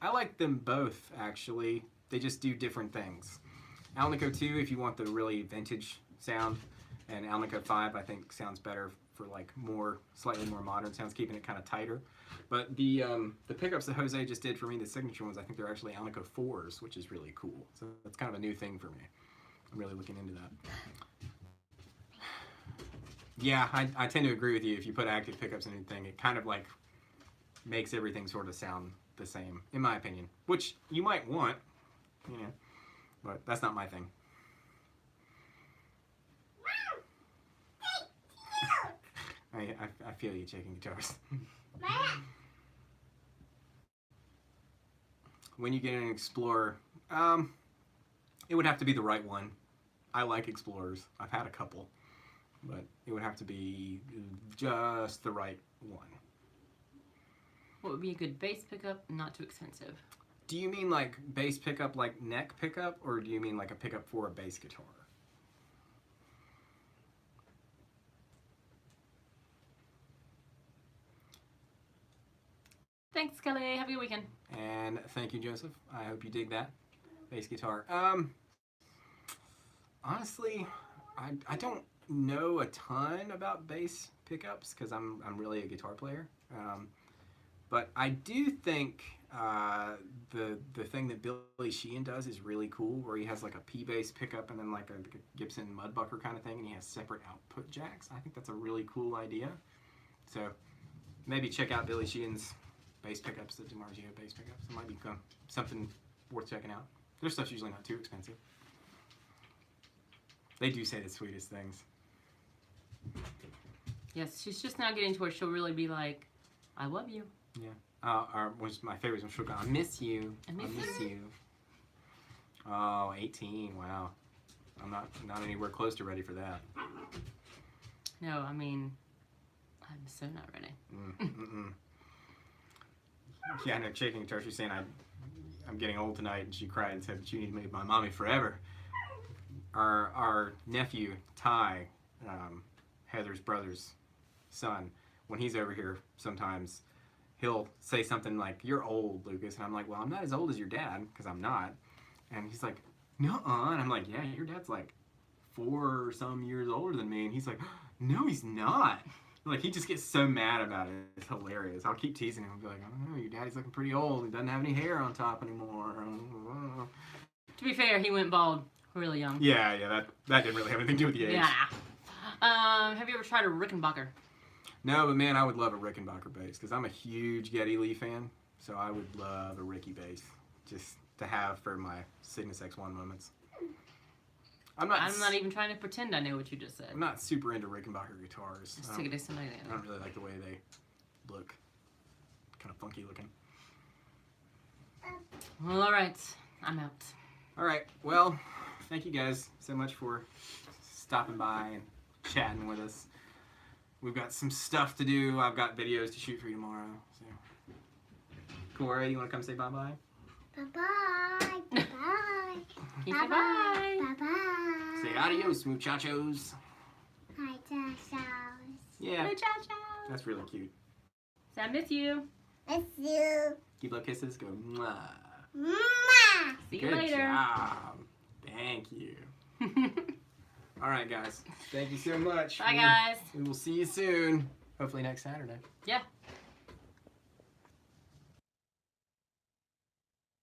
I like them both, actually. They just do different things. Alnico 2, if you want the really vintage sound, and Alnico 5, I think, sounds better for like slightly more modern sounds, keeping it kind of tighter. But the pickups that Jose just did for me, the signature ones, I think they're actually Alnico 4s, which is really cool. So that's kind of a new thing for me. I'm really looking into that. Yeah, I tend to agree with you. If you put active pickups in anything, it kind of like makes everything sort of sound the same, in my opinion. Which you might want, you know, but that's not my thing. I feel you checking guitars. When you get an Explorer, it would have to be the right one. I like Explorers. I've had a couple. But it would have to be just the right one. What would be a good bass pickup, not too expensive? Do you mean like bass pickup, like neck pickup, or do you mean like a pickup for a bass guitar? Thanks, Kelly. Have a good weekend. And thank you, Joseph. I hope you dig that bass guitar. Honestly, I don't know a ton about bass pickups because I'm really a guitar player. But I do think the thing that Billy Sheehan does is really cool, where he has like a P-bass pickup and then like a Gibson Mudbucker kind of thing, and he has separate output jacks. I think that's a really cool idea. So maybe check out Billy Sheehan's bass pickups, the DiMarzio bass pickups. It might become something worth checking out. Their stuff's usually not too expensive. They do say the sweetest things. Yes, she's just now getting to where she'll really be like, I love you. Yeah. Was my favorite when she'll go, I miss you. I miss you. Oh, 18. Wow. I'm not anywhere close to ready for that. No, I mean, I'm so not ready. Mm-mm. Yeah, no, shaking guitar. She's saying I'm getting old tonight, and she cried and said she needed to be my mommy forever. Our nephew Ty, Heather's brother's son, when he's over here, sometimes he'll say something like, "You're old, Lucas," and I'm like, "Well, I'm not as old as your dad, because I'm not." And he's like, "Nuh-uh," and I'm like, "Yeah, your dad's like 4 or some years older than me," and he's like, "No, he's not." Like, he just gets so mad about it. It's hilarious. I'll keep teasing him. I'll be like, "Oh, your daddy's looking pretty old. He doesn't have any hair on top anymore." To be fair, he went bald really young. Yeah, that didn't really have anything to do with the age. Yeah. Have you ever tried a Rickenbacker? No, but man, I would love a Rickenbacker bass, because I'm a huge Geddy Lee fan, so I would love a Ricky bass, just to have for my Cygnus X1 moments. I'm not even trying to pretend I know what you just said. I'm not super into Rickenbacker guitars. Just take it to somebody I don't really like the way they look. Kind of funky looking. Well, all right. I'm out. All right. Well, thank you guys so much for stopping by and chatting with us. We've got some stuff to do. I've got videos to shoot for you tomorrow. So, Corey, you want to come say bye-bye? Bye-bye. Bye-bye. Can you say bye? Bye-bye. Say adios, muchachos. Hi, Joshua. Yeah, Muchacho. that's really cute. Say I miss you. Miss you. Keep love kisses. Go mwah. Mwah. See you Good later. job. Thank you. All right, guys. Thank you so much. Bye, guys. We will see you soon. Hopefully next Saturday. Yeah.